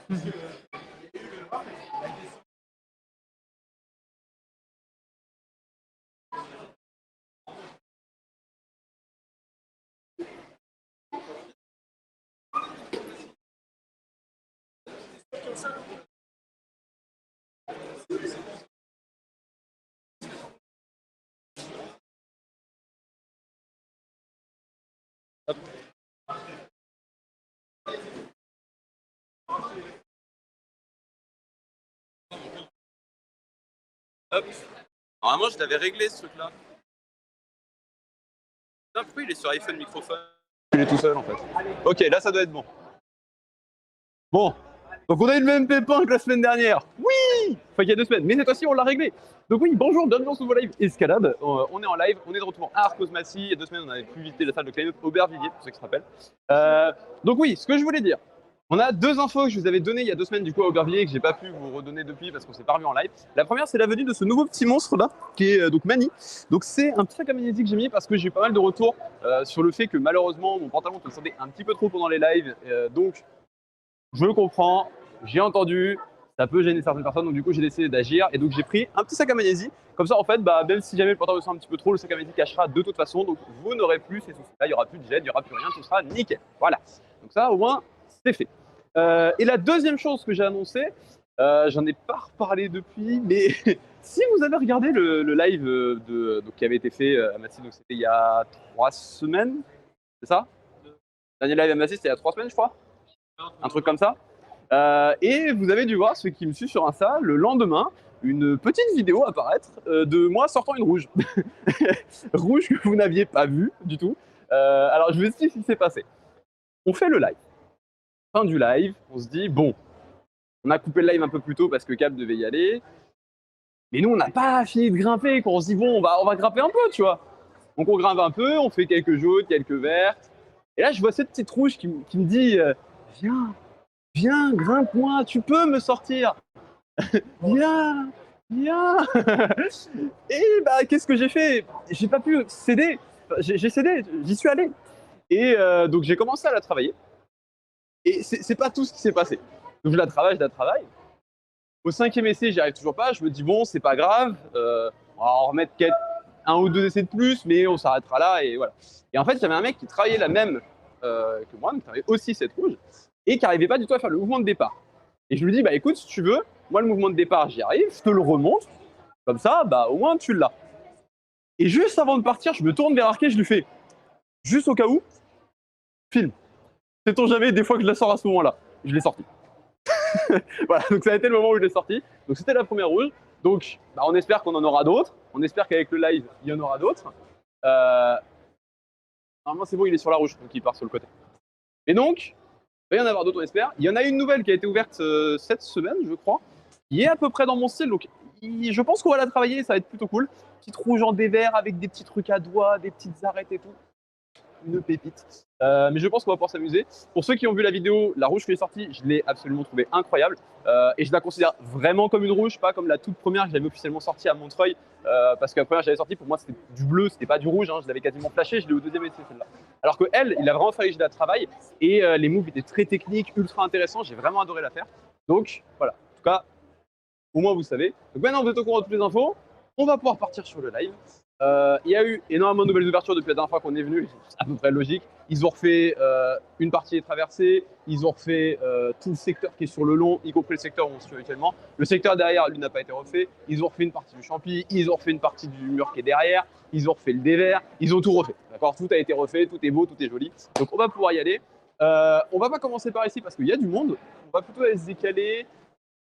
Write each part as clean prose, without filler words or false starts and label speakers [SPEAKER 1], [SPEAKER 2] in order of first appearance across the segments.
[SPEAKER 1] Hop. Normalement, je l'avais réglé ce truc-là. Putain, pourquoi il est sur iPhone microphone? Il est tout seul en fait. Ok, là ça doit être bon. Bon, donc on a eu le même pépin que la semaine dernière. Oui, enfin il y a 2 semaines, mais cette fois-ci on l'a réglé. Donc oui, bonjour, bienvenue dans ce nouveau live Escalade. On est en live, on est de retour à Arcos-Massy. Il y a 2 semaines, on avait pu visiter la salle de climb Aubervilliers, pour ceux qui se rappellent. Donc oui, ce que je voulais dire, on a 2 infos que je vous avais données il y a 2 semaines du coup à Aubervilliers que j'ai pas pu vous redonner depuis parce qu'on s'est pas revu en live. La première, c'est la venue de ce nouveau petit monstre là, qui est donc Mani. Donc c'est un petit sac à magnésie que j'ai mis parce que j'ai eu pas mal de retours sur le fait que malheureusement mon pantalon te sentait un petit peu trop pendant les lives. Donc je le comprends, j'ai entendu, ça peut gêner certaines personnes, donc du coup j'ai décidé d'agir et donc j'ai pris un petit sac à magnésie. Comme ça en fait, bah, même si jamais le pantalon descend un petit peu trop, le sac à magnésie cachera de toute façon, donc vous n'aurez plus ces soucis-là, il n'y aura plus de gel, il n'y aura plus rien, tout sera nickel. Voilà, donc ça au moins c'est fait. Et la deuxième chose que j'ai annoncée, j'en ai pas reparlé depuis, mais si vous avez regardé le live donc, qui avait été fait à Massy, donc c'était il y a 3 semaines, c'est ça? Le dernier live à Massy c'était il y a 3 semaines je crois, un truc comme ça. Et vous avez dû voir, ceux qui me suivent sur Insta, le lendemain, une petite vidéo apparaître de moi sortant une rouge. Rouge que vous n'aviez pas vue du tout. Alors je vous explique ce qui s'est passé. On fait le live. Fin du live, on se dit, bon, on a coupé le live un peu plus tôt parce que Cap devait y aller. Mais nous, on n'a pas fini de grimper. Quand on se dit, bon, on va grimper un peu, tu vois. Donc on grimpe un peu, on fait quelques jaunes, quelques vertes. Et là, je vois cette petite rouge qui me dit, viens, viens, grimpe-moi, tu peux me sortir. Viens, viens. Et bah, qu'est-ce que j'ai fait? J'ai pas pu céder. J'ai cédé, j'y suis allé. Et donc j'ai commencé à la travailler. Et c'est pas tout ce qui s'est passé. Donc je la travaille, je la travaille. Au 5e essai, j'y arrive toujours pas. Je me dis bon, c'est pas grave. On va en remettre un ou 2 essais de plus, mais on s'arrêtera là et voilà. Et en fait, il y avait un mec qui travaillait la même que moi, qui travaillait aussi cette rouge, et qui arrivait pas du tout à faire le mouvement de départ. Et je lui dis bah écoute, si tu veux, moi le mouvement de départ, j'y arrive, je te le remonte. Comme ça, bah au moins tu l'as. Et juste avant de partir, je me tourne vers Arké, je lui fais juste au cas où, film. Sait-on jamais, des fois que je la sors à ce moment-là. Je l'ai sorti. Voilà, donc ça a été le moment où je l'ai sorti. Donc c'était la première rouge. Donc bah, on espère qu'on en aura d'autres. On espère qu'avec le live, il y en aura d'autres. Normalement, c'est bon, il est sur la rouge, donc il part sur le côté. Et donc, il va y en avoir d'autres, on espère. Il y en a une nouvelle qui a été ouverte cette semaine, je crois, qui est à peu près dans mon style. Donc je pense qu'on va la travailler, ça va être plutôt cool. Petite rouge en dévers avec des petits trucs à doigts, des petites arêtes et tout. Une pépite. Mais je pense qu'on va pouvoir s'amuser. Pour ceux qui ont vu la vidéo, la rouge que j'ai sortie, je l'ai absolument trouvée incroyable. Et je la considère vraiment comme une rouge, pas comme la toute première que j'avais officiellement sortie à Montreuil. Parce que la première que j'avais sortie, pour moi, c'était du bleu, c'était pas du rouge. Hein, je l'avais quasiment flashé, je l'ai au 2e essai celle-là. Alors que elle, il a vraiment fallu que je la travaille. Et les moves étaient très techniques, ultra intéressants. J'ai vraiment adoré la faire. Donc voilà, en tout cas, au moins vous savez. Donc maintenant, vous êtes au courant de toutes les infos. On va pouvoir partir sur le live. Il y a eu énormément de nouvelles ouvertures depuis la dernière fois qu'on est venu, c'est à peu près logique. Ils ont refait une partie des traversées, ils ont refait tout le secteur qui est sur le long, y compris le secteur où on se situe actuellement. Le secteur derrière, lui, n'a pas été refait. Ils ont refait une partie du champi, ils ont refait une partie du mur qui est derrière, ils ont refait le dévers, ils ont tout refait. D'accord, tout a été refait, tout est beau, tout est joli. Donc on va pouvoir y aller. On va pas commencer par ici parce qu'il y a du monde. On va plutôt aller se décaler.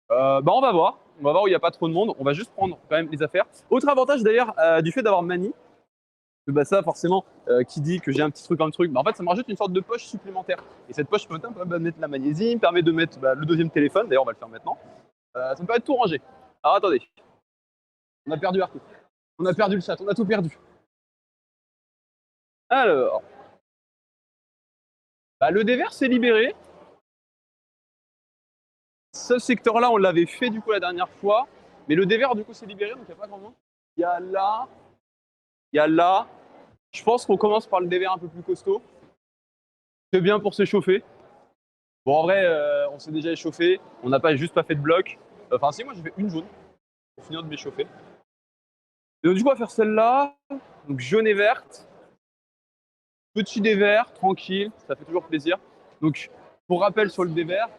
[SPEAKER 1] Bah on va voir. On va voir où il n'y a pas trop de monde. On va juste prendre quand même les affaires. Autre avantage d'ailleurs du fait d'avoir Mani, bah ça forcément qui dit que j'ai un petit truc comme truc, bah en fait ça me rajoute une sorte de poche supplémentaire. Et cette poche me permet de mettre la magnésie, me permet de mettre le 2e téléphone, d'ailleurs on va le faire maintenant. Ça me permet de tout ranger. Alors attendez, on a perdu Arthur. On a perdu le chat, on a tout perdu. Alors, bah, le dévers s'est libéré. Ce secteur-là, on l'avait fait du coup la dernière fois, mais le dévers du coup s'est libéré, donc il n'y a pas grand monde. Il y a là, il y a là. Je pense qu'on commence par le dévers un peu plus costaud. C'est bien pour s'échauffer. Bon, en vrai, on s'est déjà échauffé. On n'a pas juste pas fait de bloc. Enfin, si, moi j'ai fait une jaune pour finir de m'échauffer. Et donc, du coup, on va faire celle-là. Donc, jaune et verte. Petit dé vert, tranquille, ça fait toujours plaisir. Donc, pour rappel sur le dé vert,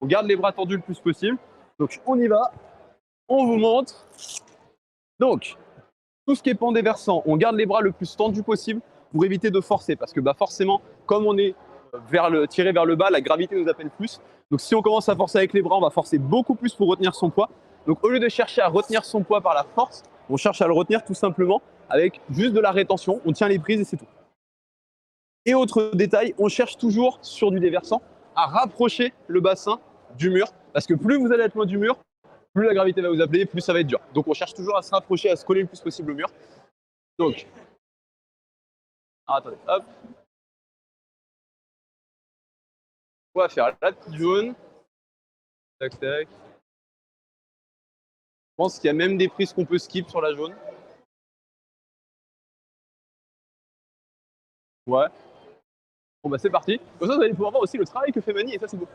[SPEAKER 1] on garde les bras tendus le plus possible. Donc, on y va. On vous montre. Donc, tout ce qui est pan déversant, on garde les bras le plus tendus possible pour éviter de forcer. Parce que bah, forcément, comme on est tiré vers le bas, la gravité nous appelle plus. Donc si on commence à forcer avec les bras, on va forcer beaucoup plus pour retenir son poids. Donc au lieu de chercher à retenir son poids par la force, on cherche à le retenir tout simplement avec juste de la rétention. On tient les prises et c'est tout. Et autre détail, on cherche toujours sur du déversant à rapprocher le bassin du mur. Parce que plus vous allez être loin du mur, plus la gravité va vous appeler, plus ça va être dur. Donc on cherche toujours à se rapprocher, à se coller le plus possible au mur. Donc, attendez, hop. On va faire la petite jaune. Tac, tac. Je pense qu'il y a même des prises qu'on peut skip sur la jaune. Ouais. Bon bah c'est parti. Comme ça vous allez pouvoir voir aussi le travail que fait Mani et ça c'est beau.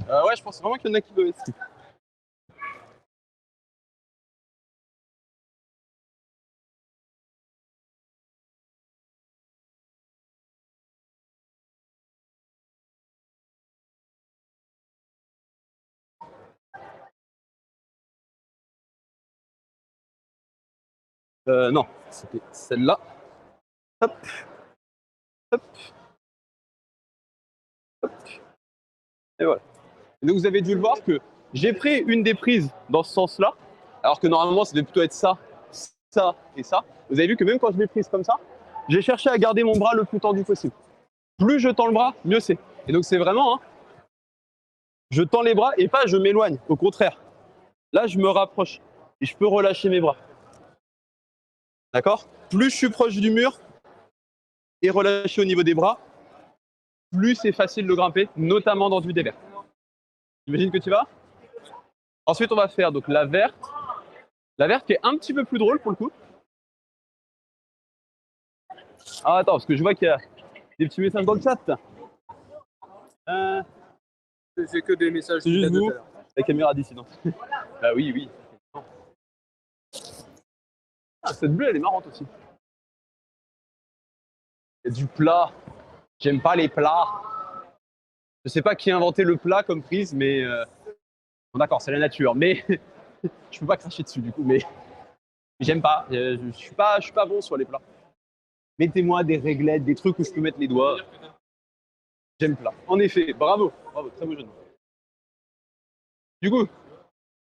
[SPEAKER 1] Ouais, je pense vraiment qu'il y en a qui doivent être skip. Non, c'était celle-là. Hop, hop, hop. Et voilà. Et donc vous avez dû le voir que j'ai pris une des prises dans ce sens-là, alors que normalement ça devait plutôt être ça, ça et ça. Vous avez vu que même quand je l'ai prise comme ça, j'ai cherché à garder mon bras le plus tendu possible. Plus je tends le bras, mieux c'est. Et donc c'est vraiment, hein, je tends les bras et pas je m'éloigne, au contraire. Là je me rapproche et je peux relâcher mes bras. D'accord? Plus je suis proche du mur et relâché au niveau des bras, plus c'est facile de grimper, notamment dans du dévers. J'imagine que tu vas. Ensuite, on va faire donc la verte. La verte qui est un petit peu plus drôle pour le coup. Ah, attends, parce que je vois qu'il y a des petits messages dans le chat.
[SPEAKER 2] C'est que des messages.
[SPEAKER 1] C'est juste vous, la caméra d'ici, non? Bah oui, oui. Ah, cette bleue, elle est marrante aussi. Il y a du plat. J'aime pas les plats. Je sais pas qui a inventé le plat comme prise, mais bon, d'accord, c'est la nature. Mais je peux pas cracher dessus du coup. Mais j'aime pas. Je suis pas bon sur les plats. Mettez-moi des réglettes, des trucs où je peux mettre les doigts. J'aime plat. En effet, bravo, bravo, très beau jeu de mots. Du coup,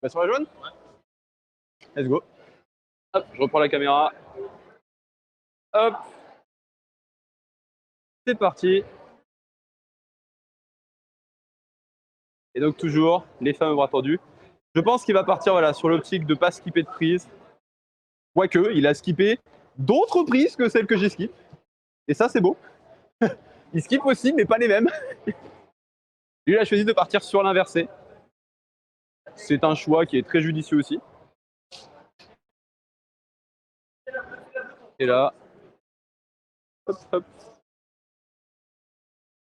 [SPEAKER 1] bah sur la jaune. Let's go. Hop, je reprends la caméra. Hop. C'est parti. Et donc toujours, les fameux bras tendus. Je pense qu'il va partir voilà, sur l'optique de ne pas skipper de prise. Quoique, il a skippé d'autres prises que celles que j'ai skip. Et ça, c'est beau. Il skip aussi, mais pas les mêmes. Lui, il a choisi de partir sur l'inversé. C'est un choix qui est très judicieux aussi. Et là, hop, hop.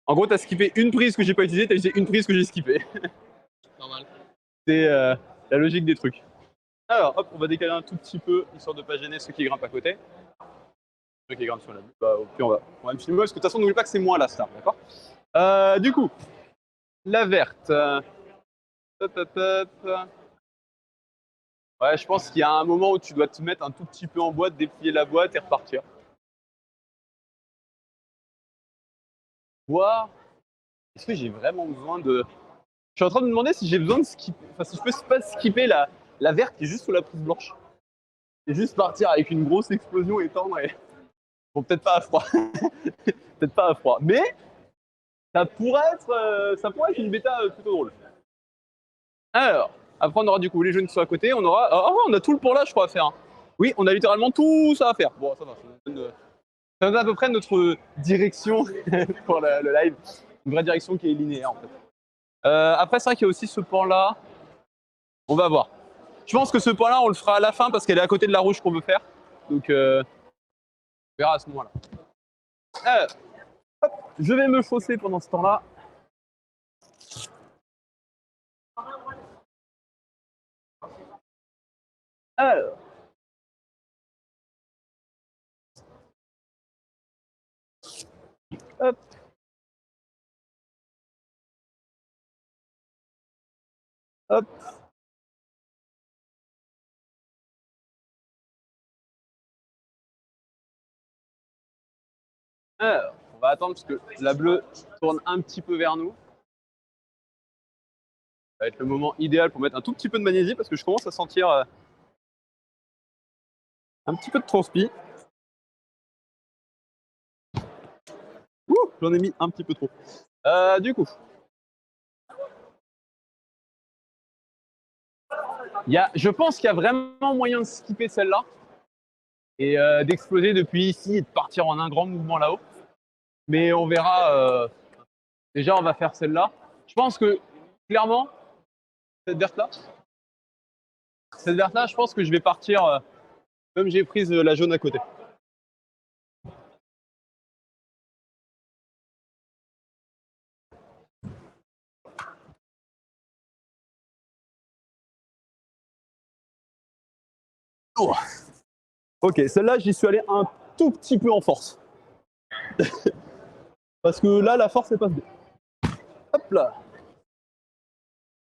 [SPEAKER 1] En gros, tu as skippé une prise que j'ai pas utilisée, tu as utilisé une prise que j'ai skippée.
[SPEAKER 2] Normal.
[SPEAKER 1] C'est la logique des trucs. Alors, hop, on va décaler un tout petit peu, histoire de ne pas gêner ceux qui grimpent à côté. Ceux qui grimpent sur la bulle, bah, puis on va me filmer, parce que de toute façon, n'oublie pas que c'est moi la star, d'accord? Du coup, la verte. Hop, hop, hop. Ouais, je pense qu'il y a un moment où tu dois te mettre un tout petit peu en boîte, déplier la boîte et repartir. Voir, est-ce que j'ai vraiment besoin de... Je suis en train de me demander si j'ai besoin de skipper, enfin si je peux pas skipper la verte qui est juste sous la prise blanche. Et juste partir avec une grosse explosion et tendre et... Bon, peut-être pas à froid. Peut-être pas à froid. Mais ça pourrait être une bêta plutôt drôle. Alors, après on aura du coup les jeunes qui sont à côté, on aura... Oh, on a tout le pont là je crois à faire. Hein. Oui, on a littéralement tout ça à faire. Bon, ça va, ça donne à peu près notre direction pour le live. Une vraie direction qui est linéaire en fait. Après, c'est vrai qu'il y a aussi ce pan-là. On va voir. Je pense que ce pan-là, on le fera à la fin parce qu'elle est à côté de la rouge qu'on veut faire. Donc, on verra à ce moment-là. Hop, je vais me chausser pendant ce temps-là. Alors. Hop. Hop. Alors, on va attendre parce que la bleue tourne un petit peu vers nous. Ça va être le moment idéal pour mettre un tout petit peu de magnésie parce que je commence à sentir un petit peu de transpi. Ouh, j'en ai mis un petit peu trop. Du coup, je pense qu'il y a vraiment moyen de skipper celle-là et d'exploser depuis ici et de partir en un grand mouvement là-haut. Mais on verra. Déjà, on va faire celle-là. Je pense que, clairement, cette verte-là, je pense que je vais partir comme j'ai prise la jaune à côté. Oh. Ok, celle-là, j'y suis allé un tout petit peu en force. Parce que là, la force, elle passe bien. Hop là.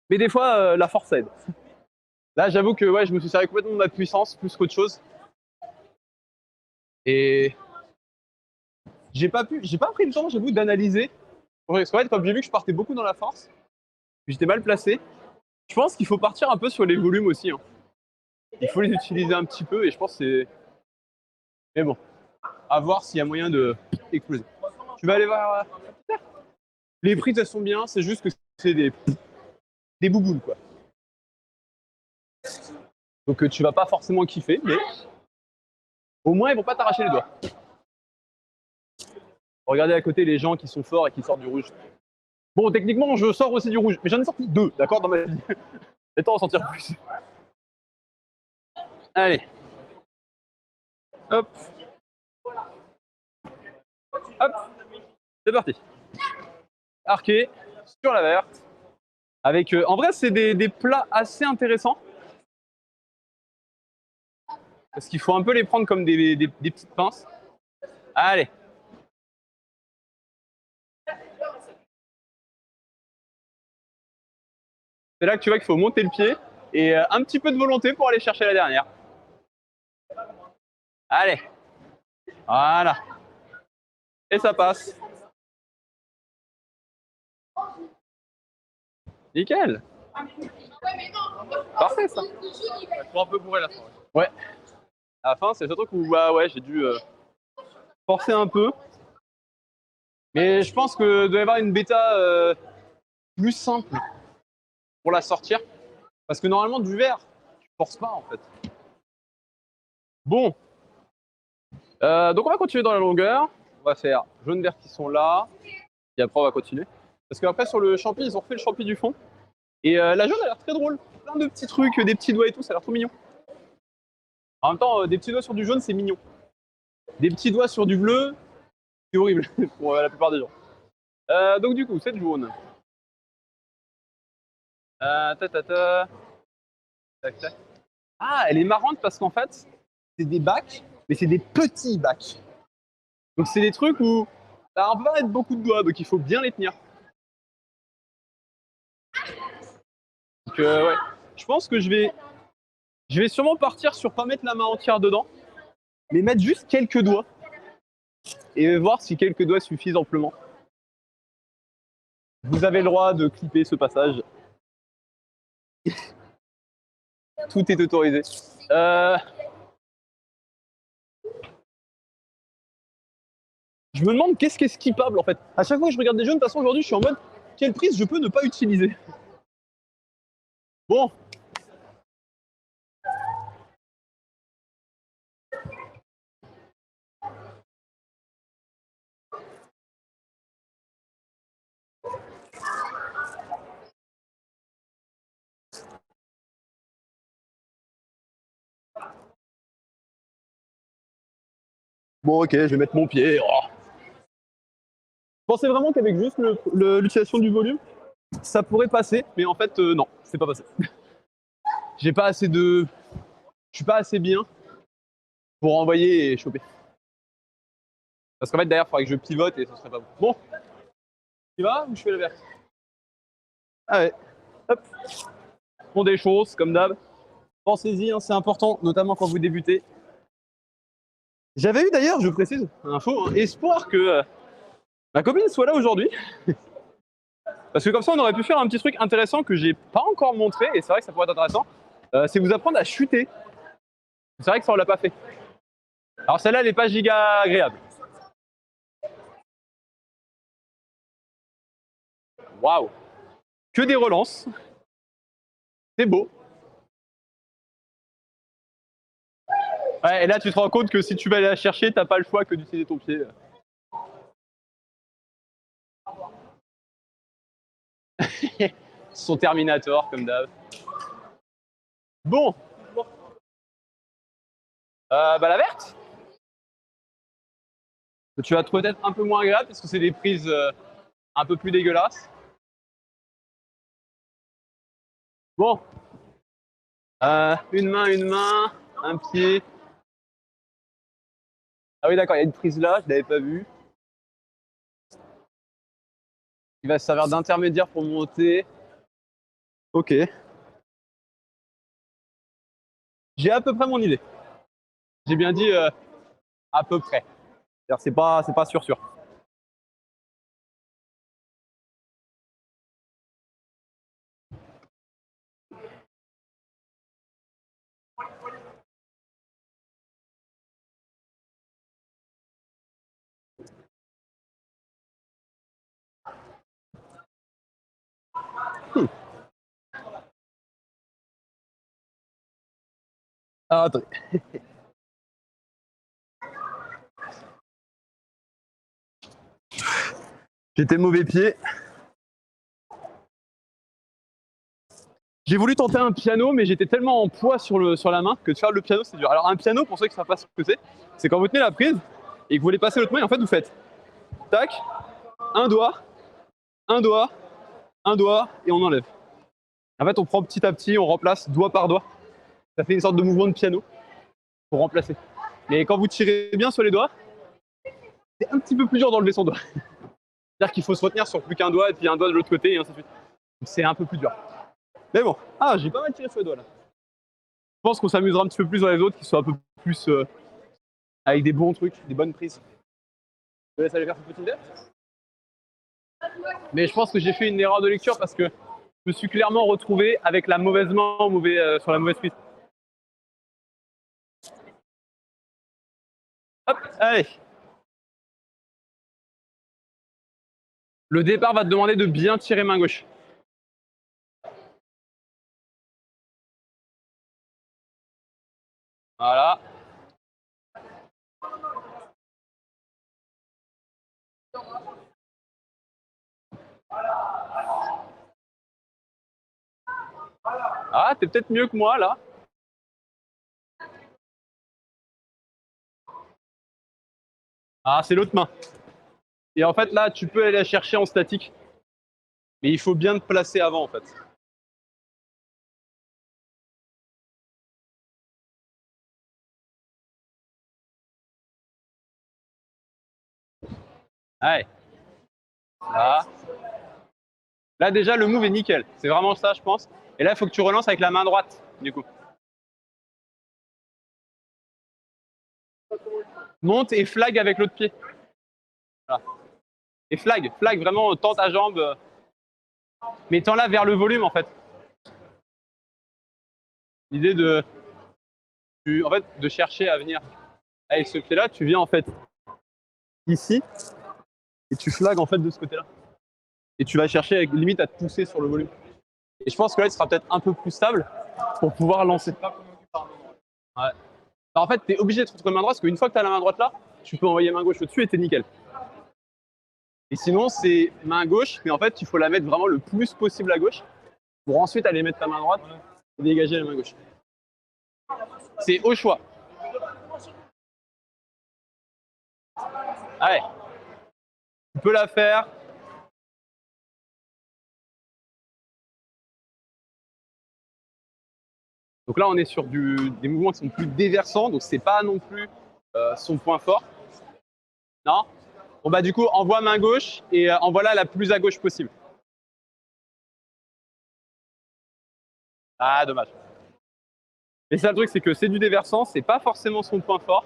[SPEAKER 1] Mais des fois, la force aide. Là, j'avoue que ouais, je me suis servi complètement de ma puissance, plus qu'autre chose. Et j'ai pas pris le temps, j'avoue, d'analyser. Parce qu'en fait, comme j'ai vu que je partais beaucoup dans la force, j'étais mal placé. Je pense qu'il faut partir un peu sur les volumes aussi. Hein. Il faut les utiliser un petit peu et je pense que c'est. Mais bon, à voir s'il y a moyen de exploser. Je vais aller voir. Les prises, elles sont bien, c'est juste que c'est des bouboules, quoi. Donc tu vas pas forcément kiffer, mais au moins ils vont pas t'arracher les doigts. Regardez à côté les gens qui sont forts et qui sortent du rouge. Bon, techniquement, je sors aussi du rouge, mais j'en ai sorti 2, d'accord, dans ma vie. Et temps en sortir plus. Allez. Hop. Hop. C'est parti. Arqué sur la verte. Avec, en vrai, c'est des plats assez intéressants. Parce qu'il faut un peu les prendre comme des petites pinces. Allez. C'est là que tu vois qu'il faut monter le pied et un petit peu de volonté pour aller chercher la dernière. Allez. Voilà. Et ça passe. Nickel. Parfait ça.
[SPEAKER 2] Je suis un peu bourré la fin.
[SPEAKER 1] Ouais. À la fin, c'est ce truc où bah ouais, j'ai dû forcer un peu. Mais je pense que doit y avoir une bêta plus simple pour la sortir. Parce que normalement, du vert, tu forces pas en fait. Bon. Donc on va continuer dans la longueur. On va faire jaune, vert qui sont là. Et après, on va continuer. Parce qu'après, sur le champi, ils ont refait le champi du fond. Et la jaune a l'air très drôle. Plein de petits trucs, des petits doigts et tout, ça a l'air trop mignon. En même temps, des petits doigts sur du jaune, c'est mignon. Des petits doigts sur du bleu, c'est horrible pour la plupart des gens. Donc du coup, cette jaune. Ta. Tac, tac. Ah, elle est marrante parce qu'en fait, c'est des bacs, mais c'est des petits bacs. Donc c'est des trucs où on peut pas mettre beaucoup de doigts, donc il faut bien les tenir. Donc ouais, je pense que je vais sûrement partir sur pas mettre la main entière dedans, mais mettre juste quelques doigts et voir si quelques doigts suffisent amplement. Vous avez le droit de clipper ce passage. Tout est autorisé. Je me demande qu'est-ce qui est skippable en fait. À chaque fois que je regarde des jeux, de toute façon aujourd'hui je suis en mode quelle prise je peux ne pas utiliser. Bon. Bon ok, je vais mettre mon pied. Oh. Je pensais vraiment qu'avec juste l'utilisation du volume, ça pourrait passer, mais en fait non, c'est pas passé. J'ai pas assez de je suis pas assez bien pour envoyer et choper. Parce qu'en fait, derrière, il faudrait que je pivote et ce serait pas bon. Bon, tu vas ou je fais le vert? Ah ouais, hop. Font des choses, comme d'hab. Pensez-y, hein, c'est important, notamment quand vous débutez. J'avais eu d'ailleurs, je précise, info, hein, espoir que ma copine soit là aujourd'hui. Parce que comme ça, on aurait pu faire un petit truc intéressant que j'ai pas encore montré, et c'est vrai que ça pourrait être intéressant. C'est vous apprendre à chuter. C'est vrai que ça, on l'a pas fait. Alors celle-là, elle est pas giga agréable. Waouh! Que des relances. C'est beau. Ouais, et là, tu te rends compte que si tu vas aller la chercher, t'as pas le choix que d'utiliser ton pied. Son Terminator, comme d'hab. Bon. Bah la verte. Tu vas trouver peut-être un peu moins agréable parce que c'est des prises un peu plus dégueulasses. Bon. Une main, un pied. Ah oui, d'accord, il y a une prise là, je l'avais pas vue. Il va se servir d'intermédiaire pour monter. Ok. J'ai à peu près mon idée. J'ai bien dit à peu près. C'est pas sûr. Ah, attendez. J'étais mauvais pied. J'ai voulu tenter un piano, mais j'étais tellement en poids sur la main que de faire le piano, c'est dur. Alors un piano, pour ceux qui ne savent pas ce que c'est quand vous tenez la prise et que vous voulez passer l'autre main, et en fait vous faites tac, un doigt, un doigt, un doigt, et on enlève. En fait, on prend petit à petit, on remplace doigt par doigt. Ça fait une sorte de mouvement de piano pour remplacer. Mais quand vous tirez bien sur les doigts, c'est un petit peu plus dur d'enlever son doigt. C'est-à-dire qu'il faut se retenir sur plus qu'un doigt et puis un doigt de l'autre côté et ainsi de suite. C'est un peu plus dur. Mais bon, j'ai pas mal tiré sur les doigts là. Je pense qu'on s'amusera un petit peu plus dans les autres qui sont un peu plus avec des bons trucs, des bonnes prises. Je laisse aller faire ce petit test. Mais je pense que j'ai fait une erreur de lecture parce que je me suis clairement retrouvé avec la mauvaise main sur la mauvaise prise. Hop, allez. Le départ va te demander de bien tirer main gauche. Voilà. Ah, t'es peut-être mieux que moi là. Ah, c'est l'autre main. Et en fait là, tu peux aller la chercher en statique. Mais il faut bien te placer avant en fait. Allez. Là. Là déjà le move est nickel. C'est vraiment ça je pense. Et là il faut que tu relances avec la main droite du coup. Monte et flag avec l'autre pied. Voilà. Et flag vraiment tends ta jambe. Mais tends-la vers le volume en fait. L'idée de chercher à venir avec ce pied-là, tu viens en fait ici et tu flags en fait de ce côté-là. Et tu vas chercher avec limite à te pousser sur le volume. Et je pense que là, il sera peut-être un peu plus stable pour pouvoir lancer. Ouais. En fait, tu es obligé de te retrouver main droite parce qu'une fois que tu as la main droite là, tu peux envoyer main gauche au-dessus et t'es nickel. Et sinon, c'est main gauche, mais en fait, il faut la mettre vraiment le plus possible à gauche pour ensuite aller mettre ta main droite et dégager la main gauche. C'est au choix. Allez, tu peux la faire. Donc là, on est sur des mouvements qui sont plus déversants, donc c'est pas non plus son point fort. Non? Bon bah du coup, envoie main gauche et envoie-la la plus à gauche possible. Ah, dommage. Et ça, le truc, c'est que c'est du déversant, c'est pas forcément son point fort.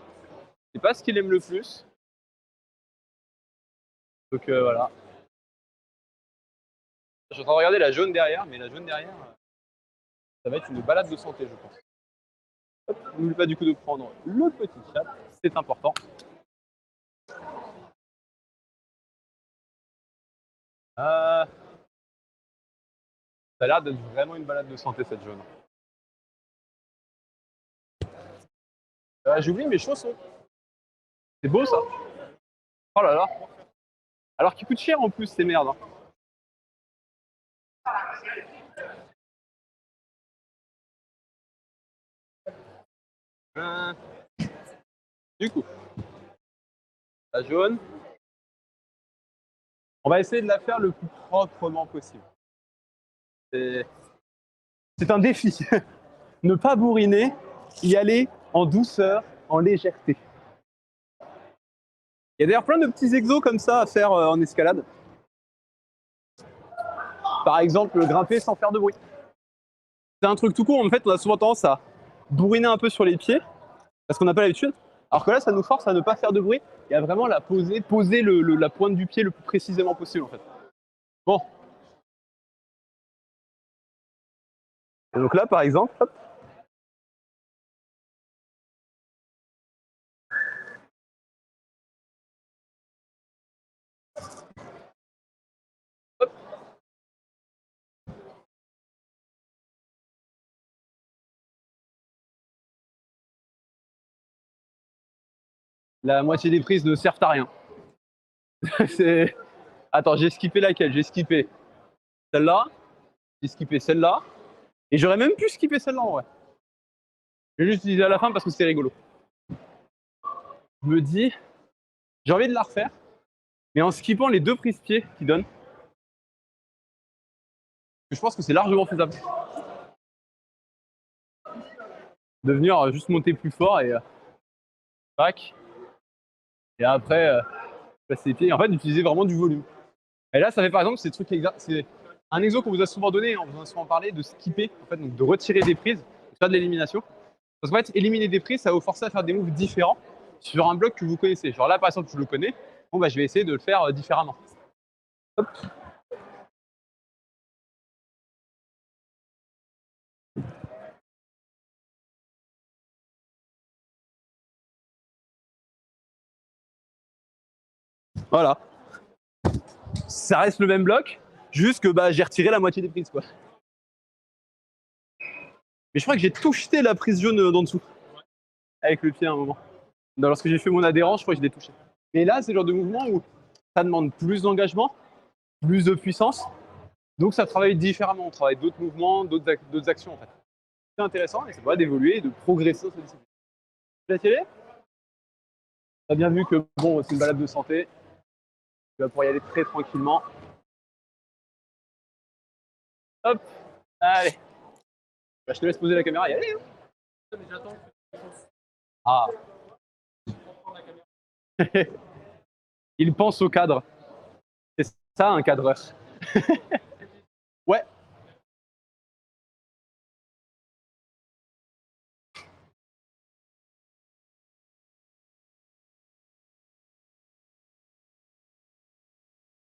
[SPEAKER 1] C'est pas ce qu'il aime le plus. Donc voilà. Je suis en train de regarder la jaune derrière, mais la jaune derrière, ça va être une balade de santé, je pense. N'oublie pas du coup de prendre le petit chat, c'est important. Ça a l'air d'être vraiment une balade de santé, cette jaune. J'oublie mes chaussons. C'est beau ça. Oh là là. Alors qu'ils coûtent cher en plus, ces merdes. Du coup, la jaune, on va essayer de la faire le plus proprement possible. C'est un défi. Ne pas bourriner, y aller en douceur, en légèreté. Il y a d'ailleurs plein de petits exos comme ça à faire en escalade. Par exemple, grimper sans faire de bruit. C'est un truc tout court, en fait, on a souvent tendance à bourriner un peu sur les pieds, parce qu'on n'a pas l'habitude. Alors que là, ça nous force à ne pas faire de bruit et à vraiment poser la pointe du pied le plus précisément possible, en fait. Bon. Et donc là, par exemple, hop. Hop. La moitié des prises ne servent à rien. Attends, j'ai skippé laquelle? J'ai skippé celle-là, j'ai skippé celle-là, et j'aurais même pu skipper celle-là en vrai. Je vais juste utiliser à la fin parce que c'est rigolo. Je me dis, j'ai envie de la refaire, mais en skippant les 2 prises pieds qui donnent. Je pense que c'est largement faisable. De venir juste monter plus fort et tac. Et après, passer les pieds. Et en fait, d'utiliser vraiment du volume. Et là, ça fait par exemple ces trucs, c'est un exo qu'on vous a souvent donné, on vous en a souvent parlé, de skipper, en fait, donc de retirer des prises, de faire de l'élimination. Parce qu'en fait, éliminer des prises, ça va vous forcer à faire des moves différents sur un bloc que vous connaissez. Genre là, par exemple, je le connais, bon bah je vais essayer de le faire différemment. Hop. Voilà. Ça reste le même bloc, juste que bah j'ai retiré la moitié des prises, quoi. Mais je crois que j'ai touché la prise jaune d'en dessous. Avec le pied à un moment. Lorsque j'ai fait mon adhérence, je crois que je l'ai touché. Mais là, c'est le genre de mouvement où ça demande plus d'engagement, plus de puissance. Donc ça travaille différemment. On travaille d'autres mouvements, d'autres actions en fait. C'est intéressant et ça permet d'évoluer et de progresser dans cette discipline. La télé, t'as bien vu que bon, c'est une balade de santé. Tu vas pouvoir y aller très tranquillement. Hop, allez. Bah, je te laisse poser la caméra et y aller. Hein. Ah. Il pense au cadre. C'est ça un cadreur. Ouais.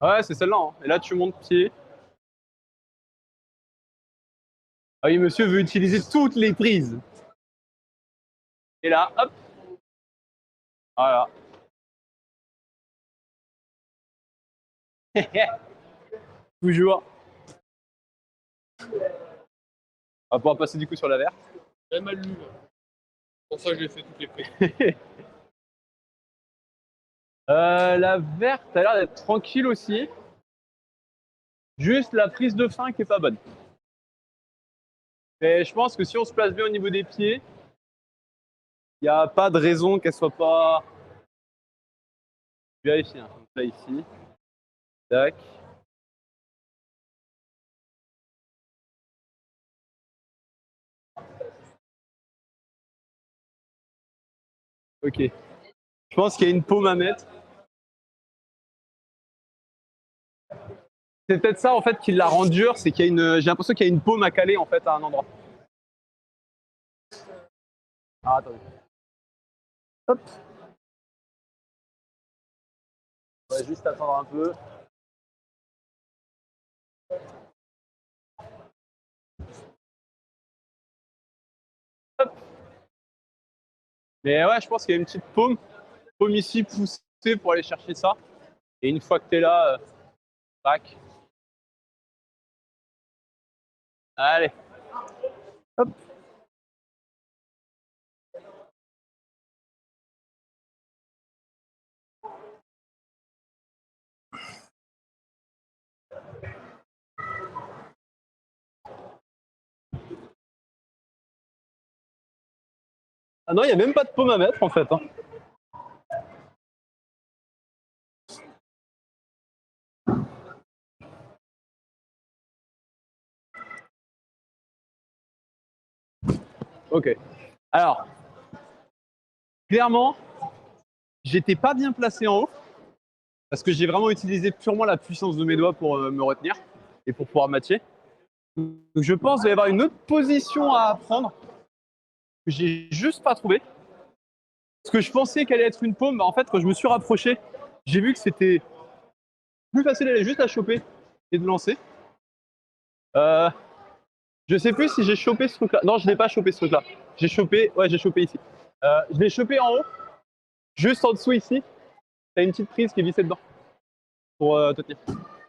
[SPEAKER 1] Ouais, c'est celle-là. Hein. Et là, tu montes pied. Ah oui, monsieur veut utiliser toutes les prises. Et là, hop. Voilà. Toujours. On va pouvoir passer du coup sur la verte.
[SPEAKER 2] J'ai mal lu. Pour ça, j'ai fait toutes les prises.
[SPEAKER 1] La verte a l'air d'être tranquille aussi. Juste la prise de fin qui est pas bonne. Mais je pense que si on se place bien au niveau des pieds, il n'y a pas de raison qu'elle soit pas. Je vérifie. Hein. Donc là ici. Tac. Ok. Je pense qu'il y a une paume à mettre. C'est peut-être ça en fait qui la rend dure, c'est qu'il y a une. J'ai l'impression qu'il y a une paume à caler en fait à un endroit. Ah attendez. Hop. On va juste attendre un peu. Hop. Mais ouais, je pense qu'il y a une petite paume ici poussée pour aller chercher ça. Et une fois que t'es là, tac. Allez. Hop. Ah non, il n'y a même pas de paume à mettre en fait. Hein. Ok. Alors, clairement, j'étais pas bien placé en haut parce que j'ai vraiment utilisé purement la puissance de mes doigts pour me retenir et pour pouvoir matcher. Donc, je pense qu'il va y avoir une autre position à apprendre que j'ai juste pas trouvé. Parce que je pensais qu'elle allait être une paume, bah en fait, quand je me suis rapproché, j'ai vu que c'était plus facile d'aller juste la choper et de lancer. Je sais plus si j'ai chopé ce truc-là. Non, je l'ai pas chopé ce truc-là. J'ai chopé ici. Je l'ai chopé en haut, juste en dessous ici. T'as une petite prise qui est vissée dedans pour te tenir.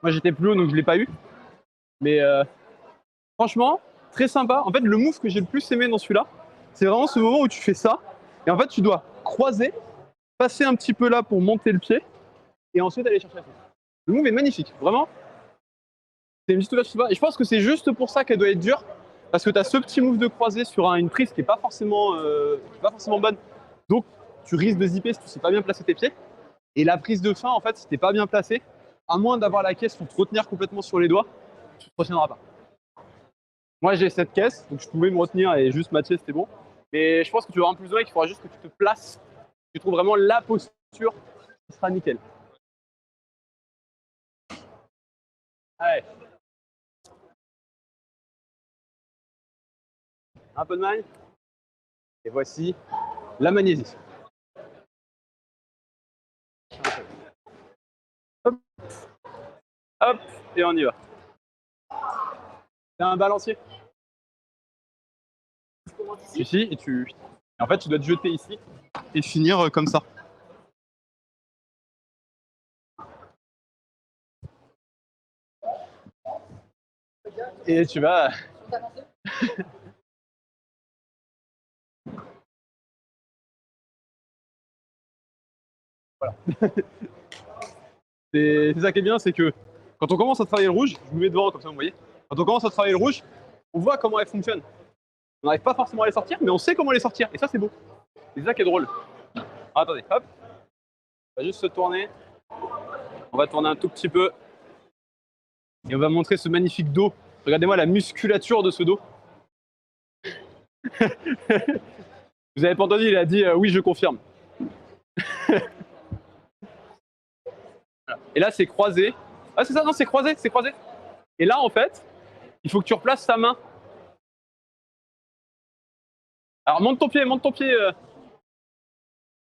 [SPEAKER 1] Moi, j'étais plus haut, donc je l'ai pas eu. Mais franchement, très sympa. En fait, le move que j'ai le plus aimé dans celui-là, c'est vraiment ce moment où tu fais ça. Et en fait, tu dois croiser, passer un petit peu là pour monter le pied, et ensuite aller chercher la prise. Le move est magnifique, vraiment. C'est une petite ouverture. Et je pense que c'est juste pour ça qu'elle doit être dure, parce que tu as ce petit move de croisé sur une prise qui n'est pas forcément bonne. Donc, tu risques de zipper si tu sais pas bien placer tes pieds. Et la prise de fin, en fait, si t'es pas bien placé, à moins d'avoir la caisse pour te retenir complètement sur les doigts, tu te retiendras pas. Moi, j'ai cette caisse, donc je pouvais me retenir et juste matcher, c'était bon. Mais je pense que tu auras un plus besoin et qu'il faudra juste que tu te places, que tu trouves vraiment la posture qui sera nickel. Allez. Un peu de magne. Et voici la magnésie. Hop. Hop, et on y va. C'est un balancier. Ici, et en fait, tu dois te jeter ici et finir comme ça. Et tu vas. Voilà. C'est ça qui est bien, c'est que quand on commence à travailler le rouge, je me mets devant comme ça, vous voyez. Quand on commence à travailler le rouge, on voit comment elle fonctionne. On n'arrive pas forcément à les sortir, mais on sait comment les sortir. Et ça, c'est beau. C'est ça qui est drôle. Ah, attendez, hop. On va juste se tourner. On va tourner un tout petit peu. Et on va montrer ce magnifique dos. Regardez-moi la musculature de ce dos. Vous avez pas entendu, il a dit oui, je confirme. Voilà. Et là, c'est croisé. Ah, c'est ça, non, c'est croisé, c'est croisé. Et là, en fait, il faut que tu replaces ta main. Alors, monte ton pied, monte ton pied.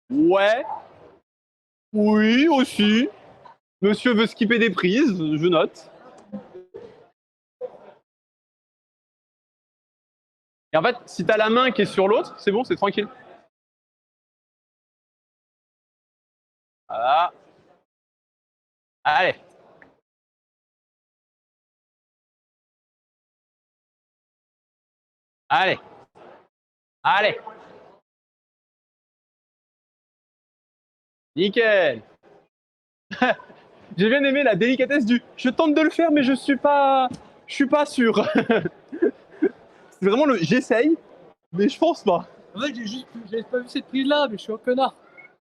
[SPEAKER 1] Ouais. Oui, aussi. Monsieur veut skipper des prises, je note. Et en fait, si t'as la main qui est sur l'autre, c'est bon, c'est tranquille. Voilà. Allez. Allez. Allez. Nickel. J'ai bien aimé la délicatesse du je tente de le faire, mais je suis pas sûr. C'est vraiment le j'essaye, mais je pense pas.
[SPEAKER 2] En fait, j'avais pas vu cette prise-là, mais je suis un connard.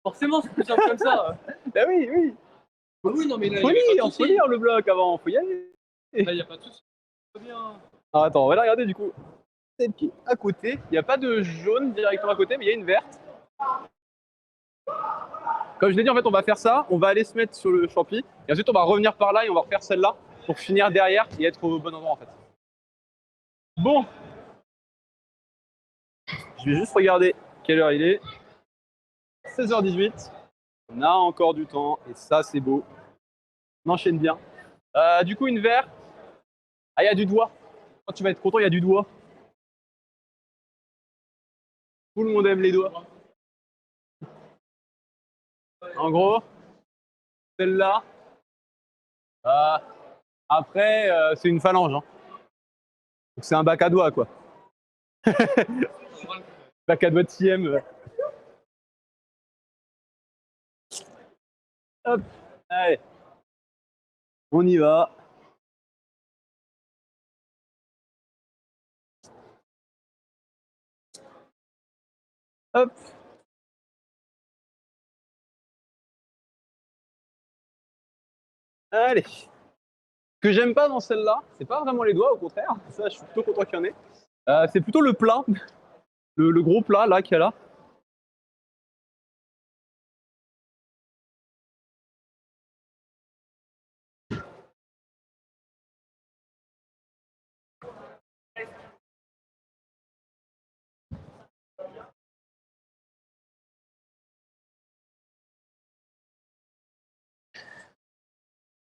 [SPEAKER 2] Forcément, c'est plus simple comme ça.
[SPEAKER 1] Bah oui, oui.
[SPEAKER 2] Ah oui, non, mais là,
[SPEAKER 1] Faut
[SPEAKER 2] il y a pas de
[SPEAKER 1] faut
[SPEAKER 2] souci.
[SPEAKER 1] lire le bloc avant, faut y aller.
[SPEAKER 2] Là, il n'y a pas de souci. Très bien.
[SPEAKER 1] Ah, attends, on va la regarder du coup. Celle qui est à côté, il n'y a pas de jaune directement à côté, mais il y a une verte. Comme je l'ai dit, en fait, on va faire ça, on va aller se mettre sur le champi, et ensuite on va revenir par là et on va refaire celle-là pour finir derrière et être au bon endroit en fait. Bon, je vais juste regarder quelle heure il est. 16h18. On a encore du temps et ça c'est beau. On enchaîne bien. Du coup, une verte. Ah, il y a du doigt. Quand tu vas être content, il y a du doigt. Tout le monde aime les doigts. En gros, celle-là. euh, après, c'est une phalange. Hein. Donc c'est un bac à doigts, quoi. Bac à doigts de CM. Hop, allez. On y va. Hop. Allez. Ce que j'aime pas dans celle-là, c'est pas vraiment les doigts, au contraire. Ça, je suis plutôt content qu'il y en ait. C'est plutôt le plat, le gros plat là qu'il y a là.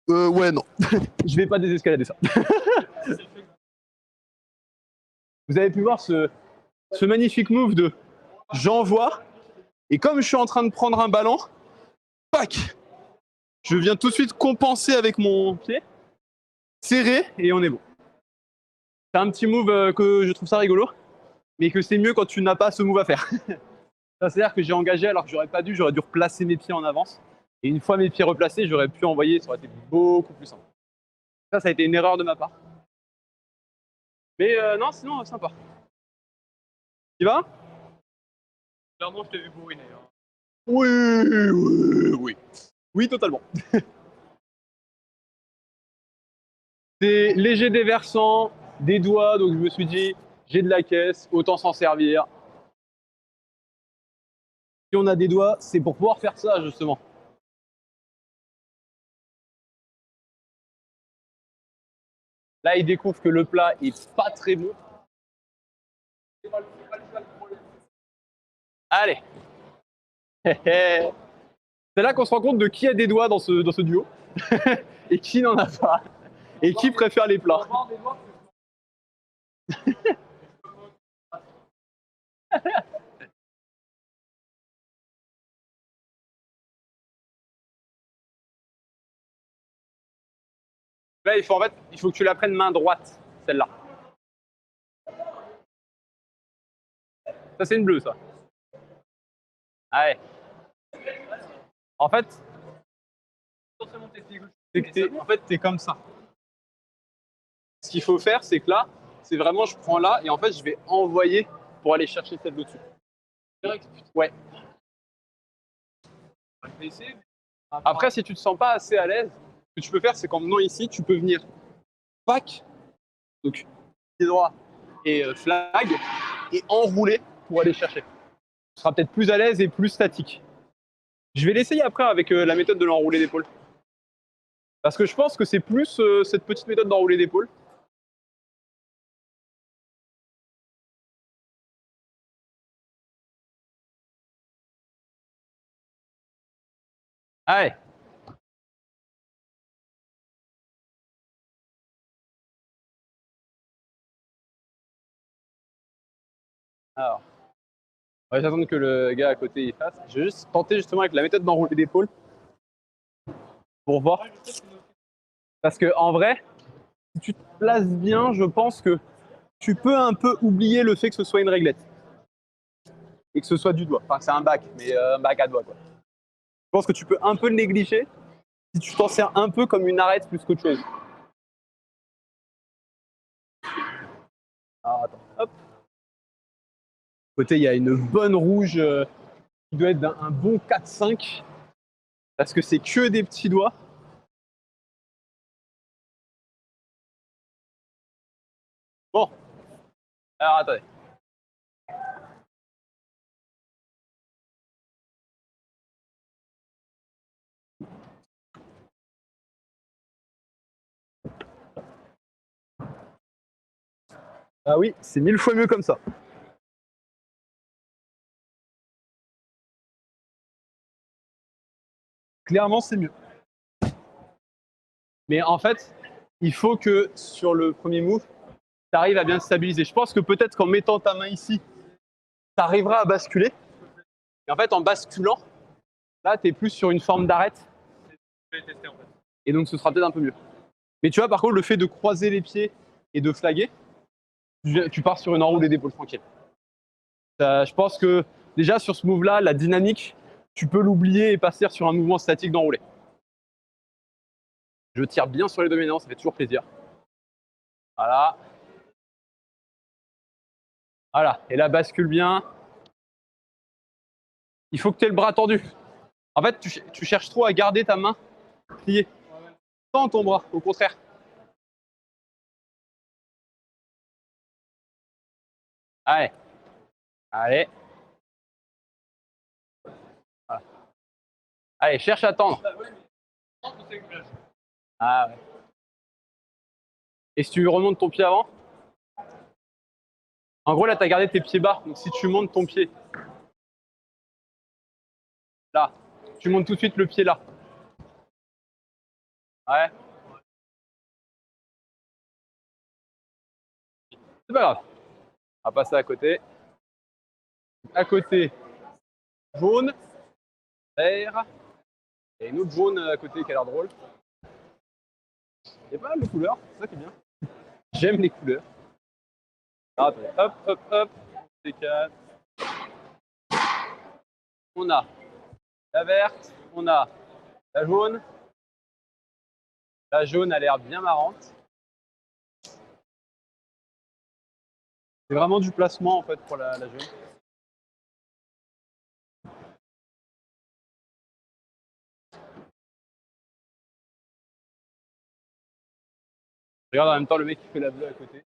[SPEAKER 1] Ouais, non. Je vais pas désescalader ça. Vous avez pu voir ce magnifique move de j'envoie, et comme je suis en train de prendre un ballon, pac, je viens tout de suite compenser avec mon pied, serré, et on est bon. C'est un petit move que je trouve ça rigolo, mais que c'est mieux quand tu n'as pas ce move à faire. Ça, c'est-à-dire que j'ai engagé alors que j'aurais pas dû, j'aurais dû replacer mes pieds en avance. Et une fois mes pieds replacés, j'aurais pu envoyer, ça aurait été beaucoup plus simple. Ça a été une erreur de ma part. Mais non, sinon, sympa. Tu vas?
[SPEAKER 2] Clairement, je t'ai vu bourriner. Hein.
[SPEAKER 1] Oui, oui, oui. Oui, totalement. C'est léger déversant, des doigts, donc je me suis dit, j'ai de la caisse, autant s'en servir. Si on a des doigts, c'est pour pouvoir faire ça, justement. Là, il découvre que le plat est pas très bon. Allez. C'est là qu'on se rend compte de qui a des doigts dans ce duo et qui n'en a pas et qui préfère les plats. Là, il faut que tu la prennes main droite, celle-là. Ça, c'est une bleue, ça. Allez. En fait, t'es comme ça. Ce qu'il faut faire, c'est que là, c'est vraiment, je prends là et en fait, je vais envoyer pour aller chercher celle de dessus. Ouais. Après, si tu te sens pas assez à l'aise, ce que tu peux faire, c'est qu'en venant ici, tu peux venir pack, donc pied droit et flag, et enrouler pour aller chercher. Tu seras peut-être plus à l'aise et plus statique. Je vais l'essayer après avec la méthode de l'enroulé d'épaule. Parce que je pense que c'est plus cette petite méthode d'enroulé d'épaule. Allez. Alors, on va attendre que le gars à côté il fasse. Je vais juste tenter justement avec la méthode d'enroulé d'épaule pour voir. Parce que en vrai, si tu te places bien, je pense que tu peux un peu oublier le fait que ce soit une réglette. Et que ce soit du doigt. Enfin, c'est un bac, mais un bac à doigt, quoi. Je pense que tu peux un peu le négliger si tu t'en sers un peu comme une arête plus qu'autre chose. Alors, attends, hop. Côté, il y a une bonne rouge qui doit être d'un bon 4-5. Parce que c'est que des petits doigts. Bon, alors attendez. Ah oui, c'est 1000 fois mieux comme ça. Clairement, c'est mieux. Mais en fait, il faut que sur le premier move, tu arrives à bien te stabiliser. Je pense que peut-être qu'en mettant ta main ici, tu arriveras à basculer. Et en fait, en basculant, là, tu es plus sur une forme d'arête. Et donc, ce sera peut-être un peu mieux. Mais tu vois, par contre, le fait de croiser les pieds et de flaguer, tu pars sur une enroulée d'épaule tranquille. Je pense que déjà, sur ce move-là, la dynamique, tu peux l'oublier et passer sur un mouvement statique d'enroulé. Je tire bien sur les dominants, ça fait toujours plaisir. Voilà. Voilà. Et là, bascule bien. Il faut que tu aies le bras tendu. En fait, tu cherches trop à garder ta main pliée. Tends ton bras, au contraire. Allez. Allez. Voilà. Allez, cherche à tendre. Ah ouais. Et si tu remontes ton pied avant, en gros là tu as gardé tes pieds bas, donc si tu montes ton pied là, tu montes tout de suite le pied là. Ouais. C'est pas grave. On va passer à côté. À côté, jaune, vert, et une autre jaune à côté qui a l'air drôle. Il y a pas mal de couleurs, c'est ça qui est bien. J'aime les couleurs. Alors, attendez, hop, hop, hop, C4. On a la verte, on a la jaune. La jaune a l'air bien marrante. C'est vraiment du placement en fait pour la jaune. Regarde en même temps le mec qui fait la bleue à côté.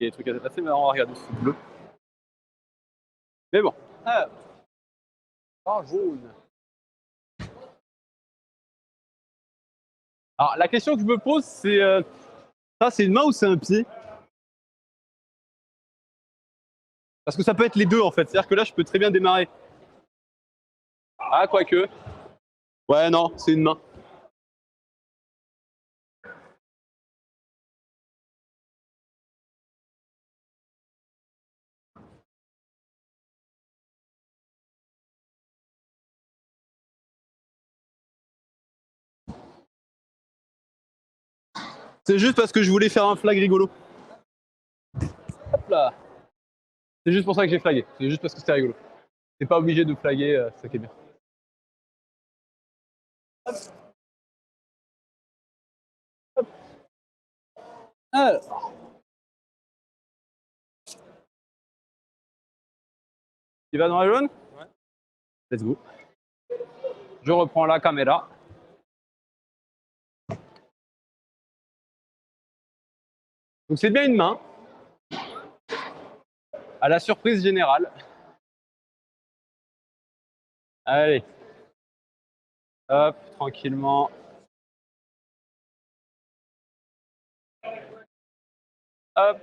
[SPEAKER 1] Il y a des trucs assez marrants à regarder sous bleu. Mais bon. Ah, jaune. Alors la question que je me pose c'est ça c'est une main ou c'est un pied? Parce que ça peut être les deux en fait. C'est-à-dire que là je peux très bien démarrer. Ah quoique. Ouais non, c'est une main. C'est juste parce que je voulais faire un flag rigolo. Hop là. C'est juste pour ça que j'ai flagué. C'est juste parce que c'était rigolo. T'es pas obligé de flaguer, c'est ça qui est bien. Hop. Hop. Alors. Tu vas dans la jaune? Ouais. Let's go. Je reprends la caméra. Donc c'est bien une main. À la surprise générale. Allez. Hop, tranquillement. Hop.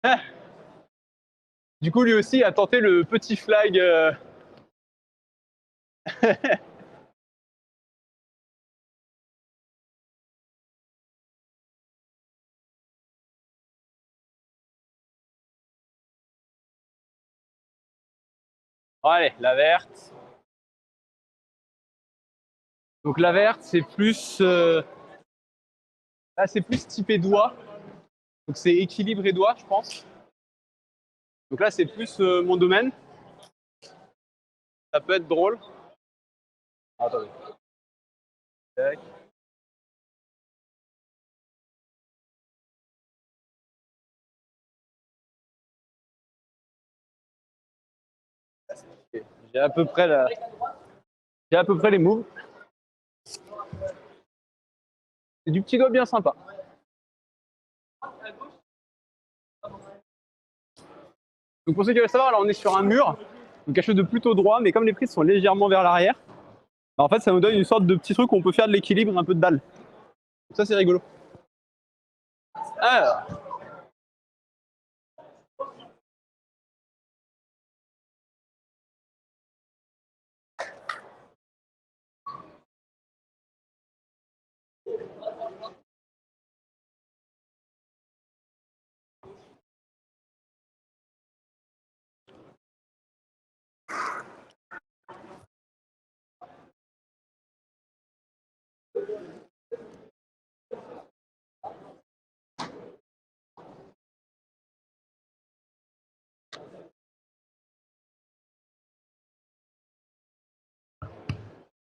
[SPEAKER 1] Ah. Du coup, lui aussi a tenté le petit flag. Allez, la verte. Donc la verte, c'est plus. Là, c'est plus typé doigt. Donc c'est équilibré doigt, je pense. Donc là, c'est plus mon domaine. Ça peut être drôle. Ah, attendez. Tac. Okay. J'ai à peu près les moves. C'est du petit doigt bien sympa. Donc pour ceux qui veulent savoir, là on est sur un mur. Donc quelque chose de plutôt droit, mais comme les prises sont légèrement vers l'arrière, en fait ça nous donne une sorte de petit truc où on peut faire de l'équilibre, un peu de dalle. Donc ça c'est rigolo. Alors.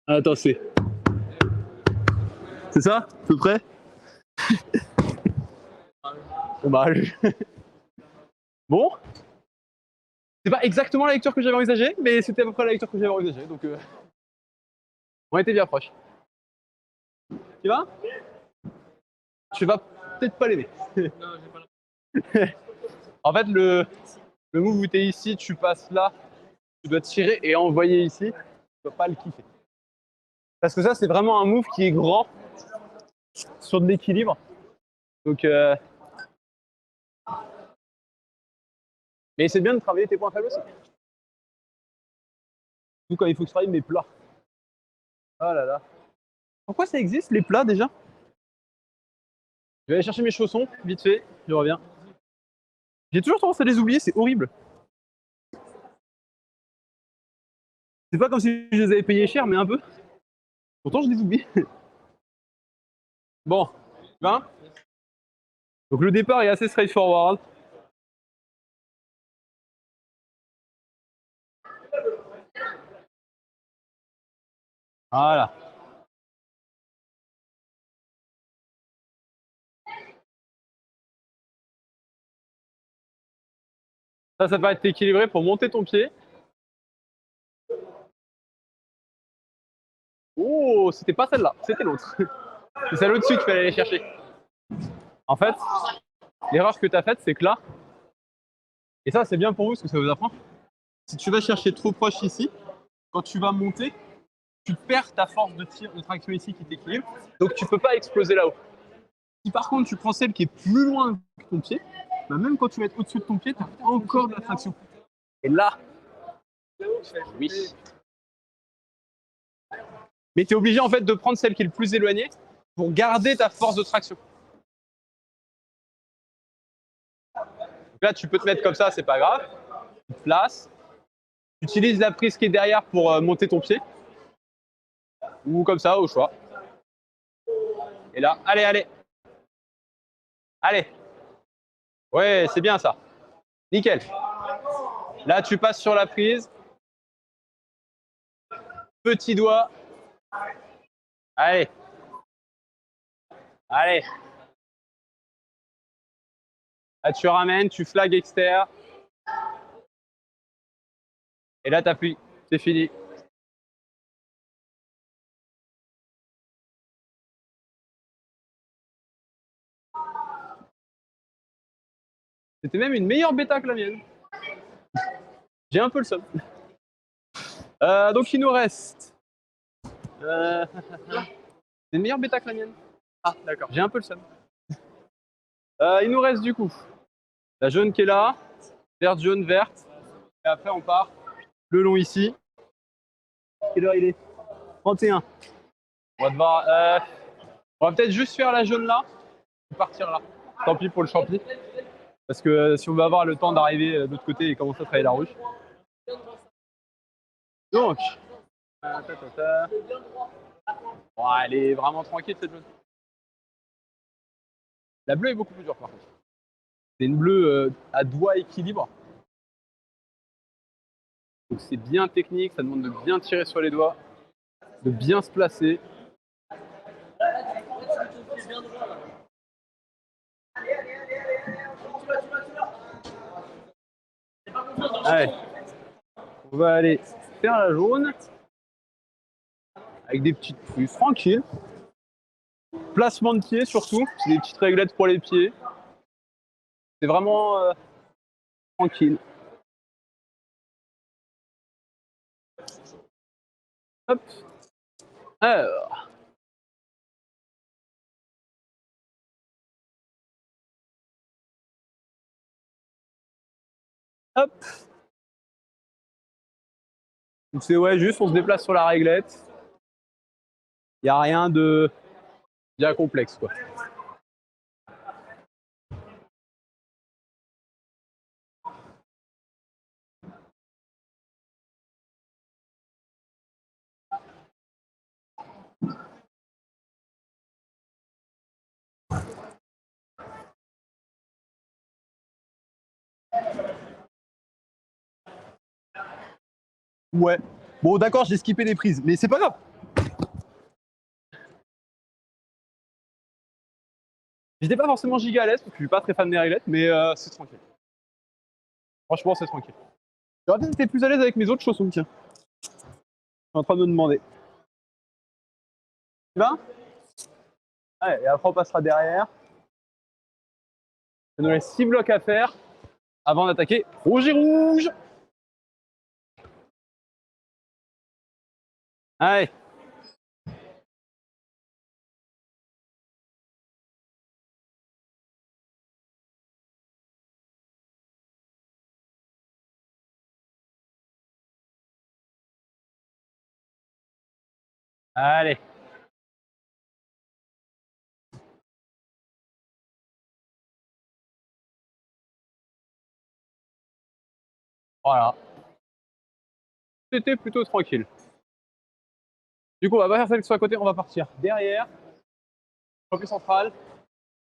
[SPEAKER 1] Attends, c'est ça, à peu près? Dommage. Bon, c'est pas exactement la lecture que j'avais envisagée, mais c'était à peu près la lecture que j'avais envisagée, donc on était bien proches. Tu vas? Tu vas peut-être pas l'aimer.
[SPEAKER 2] Non, j'ai pas la...
[SPEAKER 1] En fait, le move où tu es ici, tu passes là, tu dois tirer et envoyer ici, tu dois pas le kiffer. Parce que ça, c'est vraiment un move qui est grand sur de l'équilibre. Donc, mais c'est bien de travailler tes points faibles aussi. Surtout quand il faut que je travaille mes plats. Oh là là. Pourquoi ça existe les plats déjà? Je vais aller chercher mes chaussons, vite fait, je reviens. J'ai toujours tendance à les oublier, c'est horrible. C'est pas comme si je les avais payés cher, mais un peu. Pourtant, je les oublie. Bon, 20. Donc le départ est assez straightforward. Voilà. Ça va être équilibré pour monter ton pied. Oh, c'était pas celle-là, c'était l'autre. C'est celle au-dessus qu'il fallait aller chercher. En fait, l'erreur que tu as faite, c'est que là, et ça c'est bien pour vous parce que ça vous apprend, si tu vas chercher trop proche ici, quand tu vas monter, tu perds ta force de tir, de traction ici qui t'équilibre, donc tu peux pas exploser là-haut. Si par contre tu prends celle qui est plus loin que ton pied, bah même quand tu vas être au-dessus de ton pied, tu as encore de la traction. Et là, oui. Mais tu es obligé en fait de prendre celle qui est le plus éloignée pour garder ta force de traction. Donc là, tu peux te mettre comme ça, c'est pas grave. Tu te places. Tu utilises la prise qui est derrière pour monter ton pied. Ou comme ça, au choix. Et là, allez, allez. Allez. Ouais, c'est bien ça. Nickel. Là, tu passes sur la prise. Petit doigt. Allez. Allez. Là, tu ramènes, tu flags externe. Et là, tu appuies. C'est fini. C'était même une meilleure bêta que la mienne. J'ai un peu le seum. Donc, il nous reste. C'est une meilleure bêta que la mienne.
[SPEAKER 2] Ah, d'accord.
[SPEAKER 1] J'ai un peu le seum. Il nous reste du coup la jaune qui est là, verte, jaune, verte. Et après, on part le long ici. Quelle heure il est? 31. On va devoir. On va peut-être juste faire la jaune là et partir là. Tant pis pour le champi. Parce que si on veut avoir le temps d'arriver de l'autre côté et commencer à travailler la rouge. Donc. Bon, elle est vraiment tranquille cette jaune. La bleue est beaucoup plus dure par contre. C'est une bleue à doigt équilibre. Donc c'est bien technique, ça demande de bien tirer sur les doigts, de bien se placer. Allez, on va aller faire la jaune avec des petites prises tranquilles. Placement de pied surtout, c'est des petites réglettes pour les pieds. C'est vraiment tranquille. Hop. Alors. Hop. Donc c'est ouais, juste on se déplace sur la réglette. Il n'y a rien de bien complexe quoi. Ouais. Bon d'accord, j'ai skippé des prises, mais c'est pas grave. J'étais pas forcément giga à l'aise parce que je suis pas très fan des réglettes, mais c'est tranquille. Franchement, c'est tranquille. J'aurais peut-être été plus à l'aise avec mes autres chaussons, tiens. Je suis en train de me demander. Tu vas? Allez, et après on passera derrière. Il nous reste 6 blocs à faire avant d'attaquer rouge et rouge. Allez. Allez. Voilà. C'était plutôt tranquille. Du coup, on va pas faire celle qui soit à côté, on va partir derrière, plus central,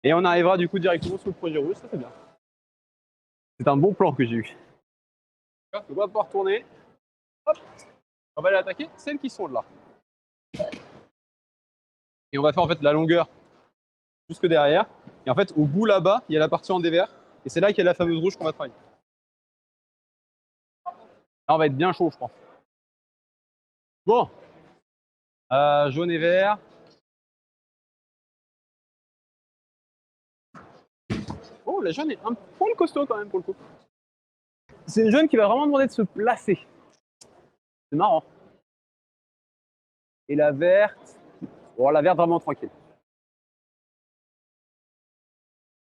[SPEAKER 1] et on arrivera du coup directement sur le projet rouge, ça c'est bien. C'est un bon plan que j'ai eu. On va pouvoir tourner. Hop. On va aller attaquer celles qui sont là. Et on va faire en fait la longueur jusque derrière. Et en fait, au bout là-bas, il y a la partie en dévers. Et c'est là qu'il y a la fameuse rouge qu'on va travailler. Là, on va être bien chaud, je pense. Bon. Jaune et vert. Oh, la jaune est un poil costaud quand même pour le coup. C'est une jaune qui va vraiment demander de se placer. C'est marrant. Et la verte. Bon, la verte vraiment tranquille.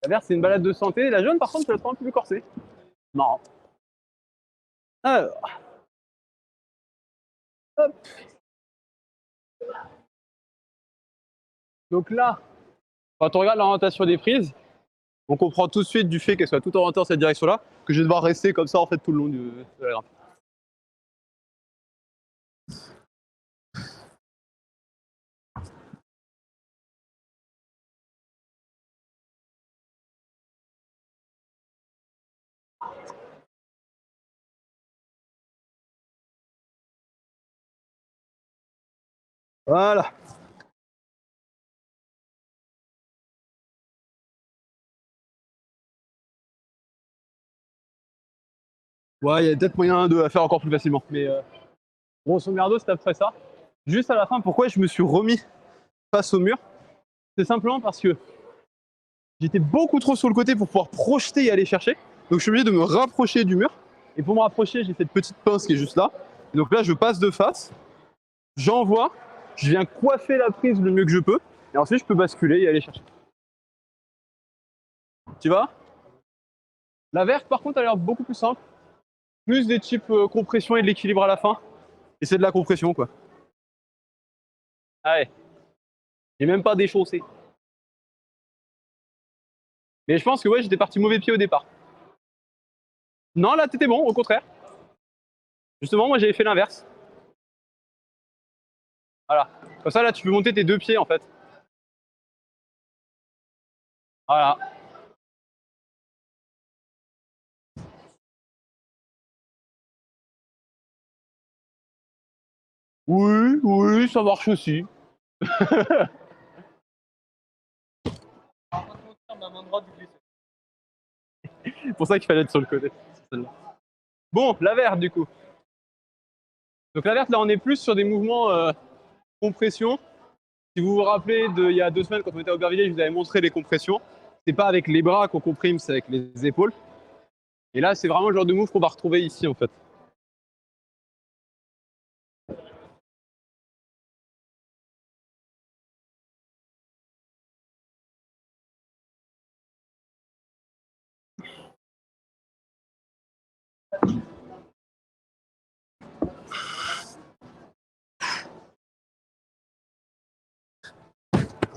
[SPEAKER 1] La verte, c'est une balade de santé. La jaune, par contre, je la trouve un peu plus corsée. Marrant. Alors. Hop. Donc là, quand on regarde l'orientation des prises, on comprend tout de suite du fait qu'elle soit tout orientée dans cette direction-là, que je vais devoir rester comme ça en fait tout le long de la grimpe. Voilà. Ouais, il y a peut-être moyen de la faire encore plus facilement. Mais grosso merdo, c'est après ça. Juste à la fin, pourquoi je me suis remis face au mur? C'est simplement parce que j'étais beaucoup trop sur le côté pour pouvoir projeter et aller chercher. Donc je suis obligé de me rapprocher du mur. Et pour me rapprocher, j'ai cette petite pince qui est juste là. Et donc là, je passe de face, j'envoie, je viens coiffer la prise le mieux que je peux. Et ensuite, je peux basculer et aller chercher. Tu vois? La verte, par contre, a l'air beaucoup plus simple. Plus des types compression et de l'équilibre à la fin. Et c'est de la compression, quoi. Ah ouais. J'ai même pas déchaussé. Mais je pense que ouais, j'étais parti mauvais pied au départ. Non, là, t'étais bon, au contraire. Justement, moi, j'avais fait l'inverse. Voilà. Comme ça, là, tu peux monter tes deux pieds, en fait. Voilà. Oui, oui, ça marche aussi.
[SPEAKER 2] Ma main droite glisse.
[SPEAKER 1] C'est pour ça qu'il fallait être sur le côté. Bon, la verte, du coup. Donc la verte, là, on est plus sur des mouvements compression. Si vous vous rappelez il y a 2 semaines, quand on était à Aubervilliers, je vous avais montré les compressions. C'est pas avec les bras qu'on comprime, c'est avec les épaules. Et là, c'est vraiment le genre de move qu'on va retrouver ici, en fait.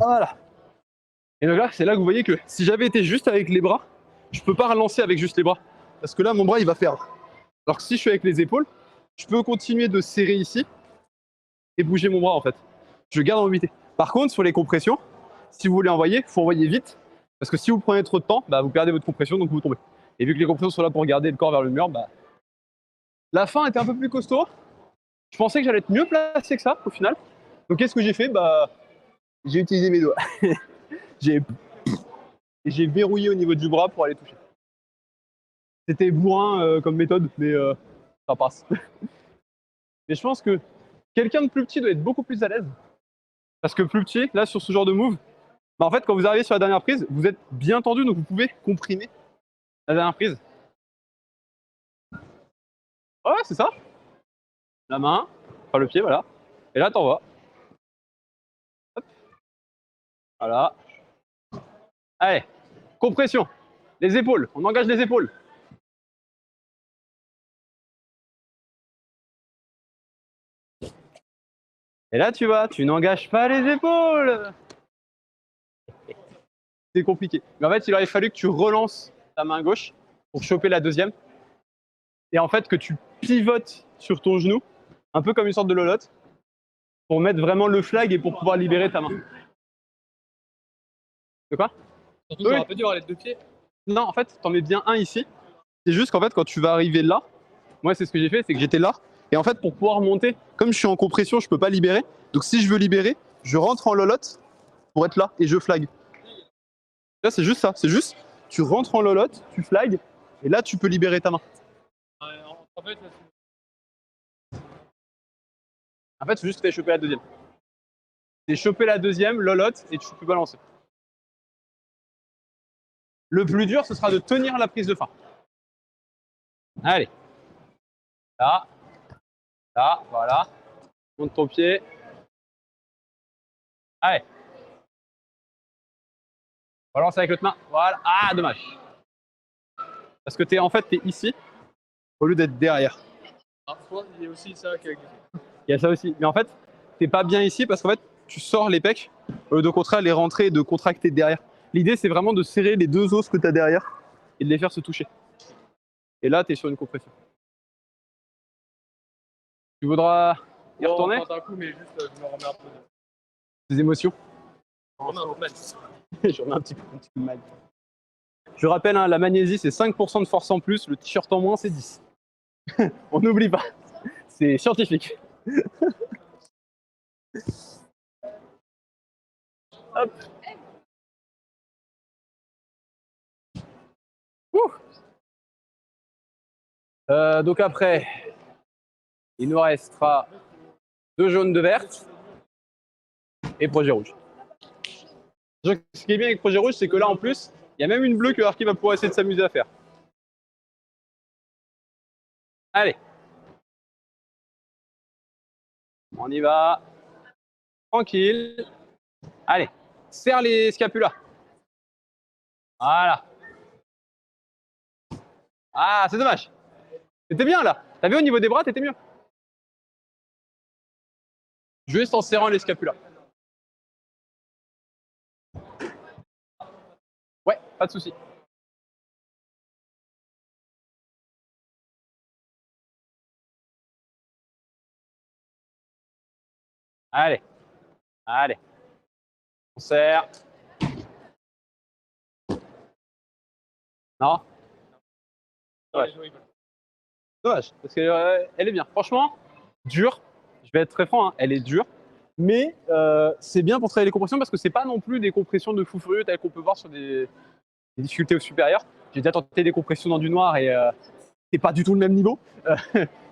[SPEAKER 1] Voilà. Et donc là, c'est là que vous voyez que si j'avais été juste avec les bras, je peux pas relancer avec juste les bras. Parce que là, mon bras, il va faire. Alors que si je suis avec les épaules, je peux continuer de serrer ici et bouger mon bras en fait. Je garde en mobilité. Par contre, sur les compressions, si vous voulez envoyer, il faut envoyer vite. Parce que si vous prenez trop de temps, bah, vous perdez votre compression, donc vous tombez. Et vu que les compressions sont là pour garder le corps vers le mur, bah... la fin était un peu plus costaud. Je pensais que j'allais être mieux placé que ça au final. Donc qu'est-ce que j'ai fait? Bah, j'ai utilisé mes doigts. j'ai verrouillé au niveau du bras pour aller toucher. C'était bourrin comme méthode, mais ça passe. Mais je pense que quelqu'un de plus petit doit être beaucoup plus à l'aise. Parce que plus petit, là sur ce genre de move, bah en fait quand vous arrivez sur la dernière prise, vous êtes bien tendu, donc vous pouvez comprimer la dernière prise. Ouais, c'est ça. La main, enfin le pied, voilà. Et là t'envoies. Hop. Voilà. Allez, compression. Les épaules, on engage les épaules. Et là tu vois, tu n'engages pas les épaules. C'est compliqué. Mais en fait, il aurait fallu que tu relances ta main gauche pour choper la deuxième. Et en fait, que tu pivotes sur ton genou, un peu comme une sorte de lolotte, pour mettre vraiment le flag et pour pouvoir libérer ta main. De quoi?
[SPEAKER 2] Surtout, j'aurais pas dû avoir les deux pieds.
[SPEAKER 1] Non, en fait, t'en mets bien un ici. C'est juste qu'en fait, quand tu vas arriver là, moi, c'est ce que j'ai fait, c'est que j'étais là. Et en fait, pour pouvoir monter, comme je suis en compression, je peux pas libérer. Donc, si je veux libérer, je rentre en lolotte pour être là et je flag. Là, c'est juste ça. C'est juste, tu rentres en lolotte, tu flag, et là, tu peux libérer ta main.
[SPEAKER 2] En fait,
[SPEAKER 1] c'est juste que tu choper la deuxième. C'est choper la deuxième, lolotte, et tu peux balancer. Le plus dur, ce sera de tenir la prise de fin. Allez. Là. Là, voilà. Monte ton pied. Allez. Balance avec l'autre main. Voilà. Ah, dommage. Parce que en fait, t'es ici, au lieu d'être derrière.
[SPEAKER 2] parfois, il y a aussi ça qui est...
[SPEAKER 1] Il y a ça aussi. Mais en fait, t'es pas bien ici parce qu'en fait, tu sors les pecs, au lieu de contraire, les rentrer et de contracter derrière. L'idée, c'est vraiment de serrer les deux os que tu as derrière et de les faire se toucher. Et là, tu es sur une compression. Tu voudras y retourner?
[SPEAKER 2] Un coup, mais juste, je me remets un peu
[SPEAKER 1] Des émotions?
[SPEAKER 2] Je
[SPEAKER 1] remets un petit coup de mal. Je rappelle, hein, la magnésie, c'est 5% de force en plus, le t-shirt en moins, c'est 10. On n'oublie pas. C'est scientifique. Hop. Donc après, il nous restera 2 jaunes, 2 vertes et projet rouge. Ce qui est bien avec projet rouge, c'est que là en plus, il y a même une bleue que Arki va pouvoir essayer de s'amuser à faire. Allez. On y va. Tranquille. Allez. Serre les scapulas. Voilà. Ah, c'est dommage. T'étais bien là. T'as vu au niveau des bras, t'étais mieux. Juste en serrant les scapulas. Ouais, pas de souci. Allez. Allez. On serre. Non? Dommage. Dommage, parce qu'elle elle est bien. Franchement, dure. Je vais être très franc, hein, elle est dure. Mais c'est bien pour travailler les compressions parce que c'est pas non plus des compressions de fou furieux telles qu'on peut voir sur des difficultés supérieures. J'ai déjà tenté des compressions dans du noir et c'est pas du tout le même niveau.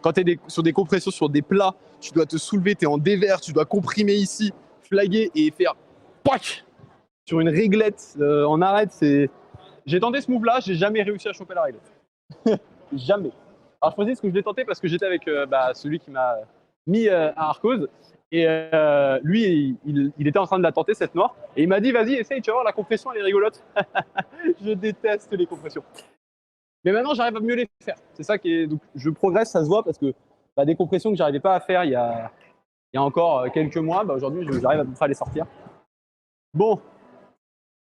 [SPEAKER 1] Quand tu es sur des compressions sur des plats, tu dois te soulever, tu es en dévers, tu dois comprimer ici, flaguer et faire PAC sur une réglette en arrête. J'ai tenté ce move-là, j'ai jamais réussi à choper la réglette. Jamais. Alors je précise que je l'ai tenté parce que j'étais avec celui qui m'a mis à Arcos. Et lui, il était en train de la tenter, cette noire. Et il m'a dit, vas-y, essaye, tu vas voir, la compression, elle est rigolote. Je déteste les compressions. Mais maintenant, j'arrive à mieux les faire. C'est ça qui est. Donc, je progresse, ça se voit, parce que des compressions que j'arrivais pas à faire il y a encore quelques mois, aujourd'hui, j'arrive à peu près à les sortir. Bon,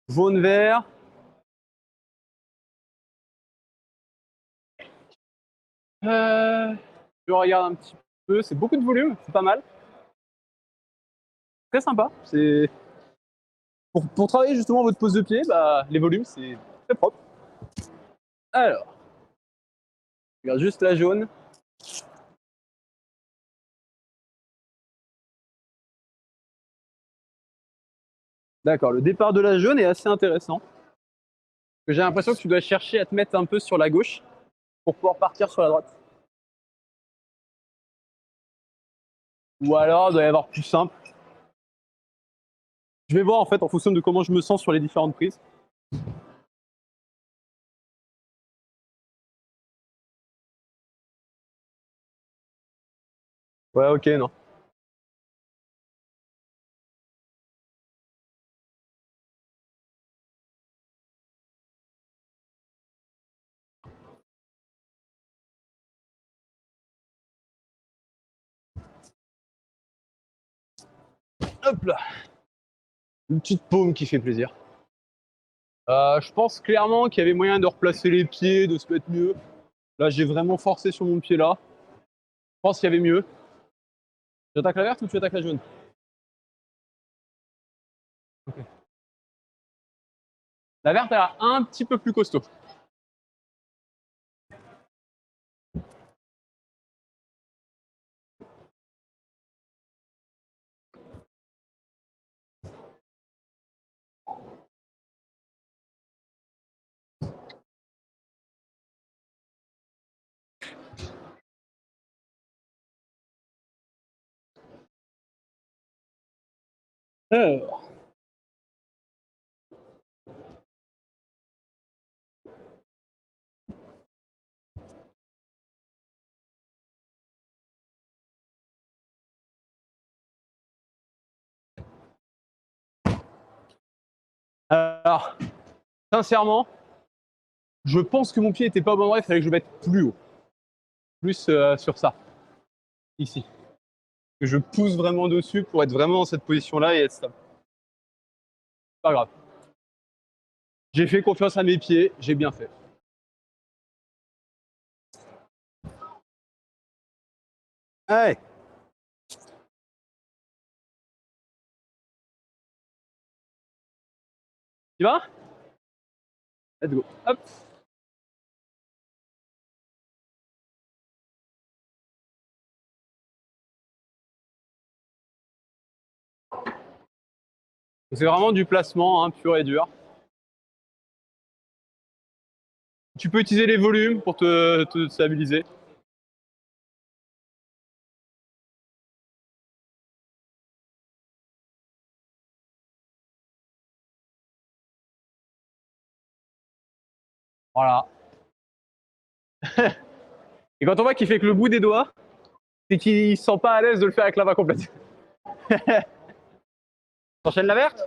[SPEAKER 1] jaune, vert. Je regarde un petit peu, c'est beaucoup de volume, c'est pas mal. Très sympa. C'est pour travailler justement votre pose de pied, bah, les volumes, c'est très propre. Alors, je regarde juste la jaune. D'accord, le départ de la jaune est assez intéressant. J'ai l'impression que tu dois chercher à te mettre un peu sur la gauche pour pouvoir partir sur la droite. Ou alors, il doit y avoir plus simple. Je vais voir en fait en fonction de comment je me sens sur les différentes prises. Ouais, ok, non. Hop là. Une petite paume qui fait plaisir. Je pense clairement qu'il y avait moyen de replacer les pieds, de se mettre mieux. Là, j'ai vraiment forcé sur mon pied là. Je pense qu'il y avait mieux. Tu attaques la verte ou tu attaques la jaune? Okay. La verte, elle a un petit peu plus costaud. Alors. Alors, sincèrement, je pense que mon pied était pas au bon endroit, il fallait que je le mette plus haut. Plus sur ça, ici. Que je pousse vraiment dessus pour être vraiment dans cette position-là et être stable. Pas grave. J'ai fait confiance à mes pieds, j'ai bien fait. Allez. Tu vas? Let's go. Hop. C'est vraiment du placement hein, pur et dur. Tu peux utiliser les volumes pour te stabiliser. Voilà. Et quand on voit qu'il fait que le bout des doigts, c'est qu'il se sent pas à l'aise de le faire avec la main complète. T'enchaînes la verte?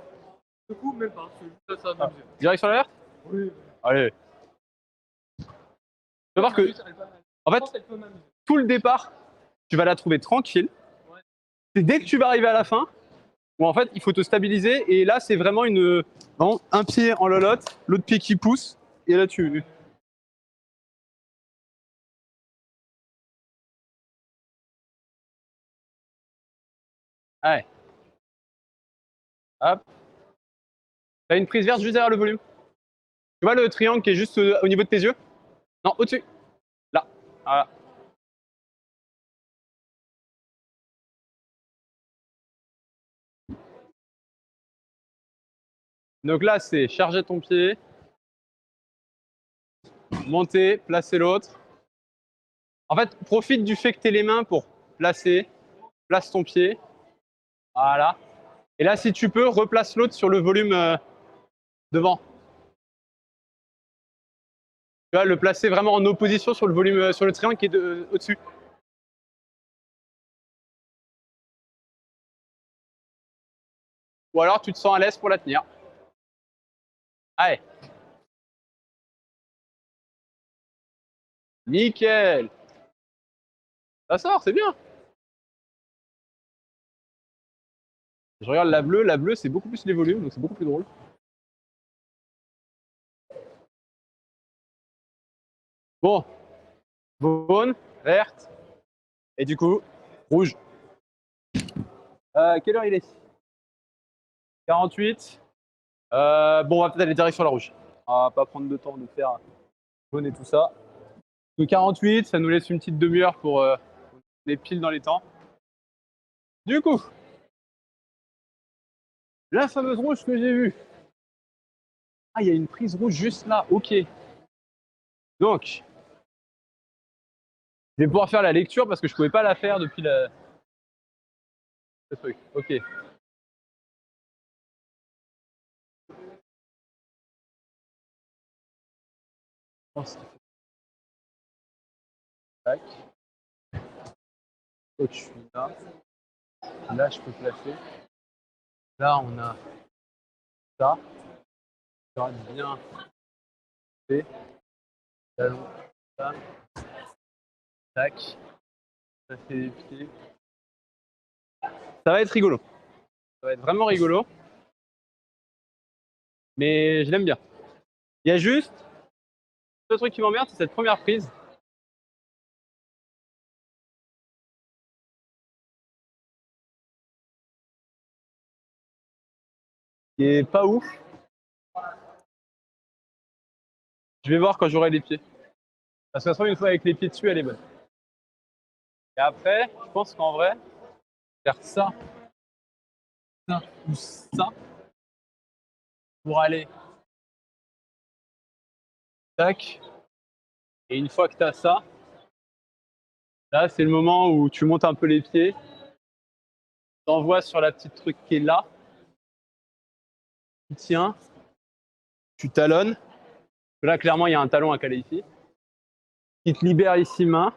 [SPEAKER 2] Du coup, même pas. C'est juste ça m'amuser.
[SPEAKER 1] Direct sur la verte?
[SPEAKER 2] Oui.
[SPEAKER 1] Allez. Tu vas voir que, en fait, tout le départ, tu vas la trouver tranquille. C'est dès que tu vas arriver à la fin, où en fait, il faut te stabiliser. Et là, c'est vraiment un pied en lolotte, l'autre pied qui pousse. Et là, tu. Ouais. Hop. T'as une prise verte juste derrière le volume. Tu vois le triangle qui est juste au niveau de tes yeux? Non, au-dessus. Là. Voilà. Donc là, c'est charger ton pied, monter, placer l'autre. En fait, profite du fait que tu aies les mains pour placer, place ton pied. Voilà. Et là, si tu peux, replace l'autre sur le volume devant. Tu vas le placer vraiment en opposition sur le volume, sur le triangle qui est au-dessus. Ou alors, tu te sens à l'aise pour la tenir. Allez. Nickel. Ça sort, c'est bien. Je regarde la bleue c'est beaucoup plus les volumes, donc c'est beaucoup plus drôle. Bon, jaune, verte, et du coup, rouge. Quelle heure il est? 48. Bon, on va peut-être aller direct sur la rouge. On va pas prendre le temps de faire jaune et tout ça. Donc 48, ça nous laisse une petite demi-heure pour les piles dans les temps. Du coup, la fameuse rouge que j'ai vue. Ah, il y a une prise rouge juste là, ok. Donc, je vais pouvoir faire la lecture parce que je pouvais pas la faire depuis le truc. Ok. Tac. Donc, je suis là. Là, je peux placer. Là, on a ça. Ça sera bien fait. Talon. Ça. Tac. Ça fait les pieds. Ça va être rigolo. Ça va être vraiment rigolo. Mais je l'aime bien. Il y a juste le truc qui m'emmerde, c'est cette première prise. Qui est pas ouf. Je vais voir quand j'aurai les pieds. Parce que ça se trouve, une fois avec les pieds dessus, elle est bonne. Et après, je pense qu'en vrai, faire ça, ça ou ça, pour aller tac. Et une fois que tu as ça, là, c'est le moment où tu montes un peu les pieds, t'envoies sur la petite truc qui est là, tu tiens, tu talonnes. Là, clairement, il y a un talon à caler ici. Qui te libère ici main.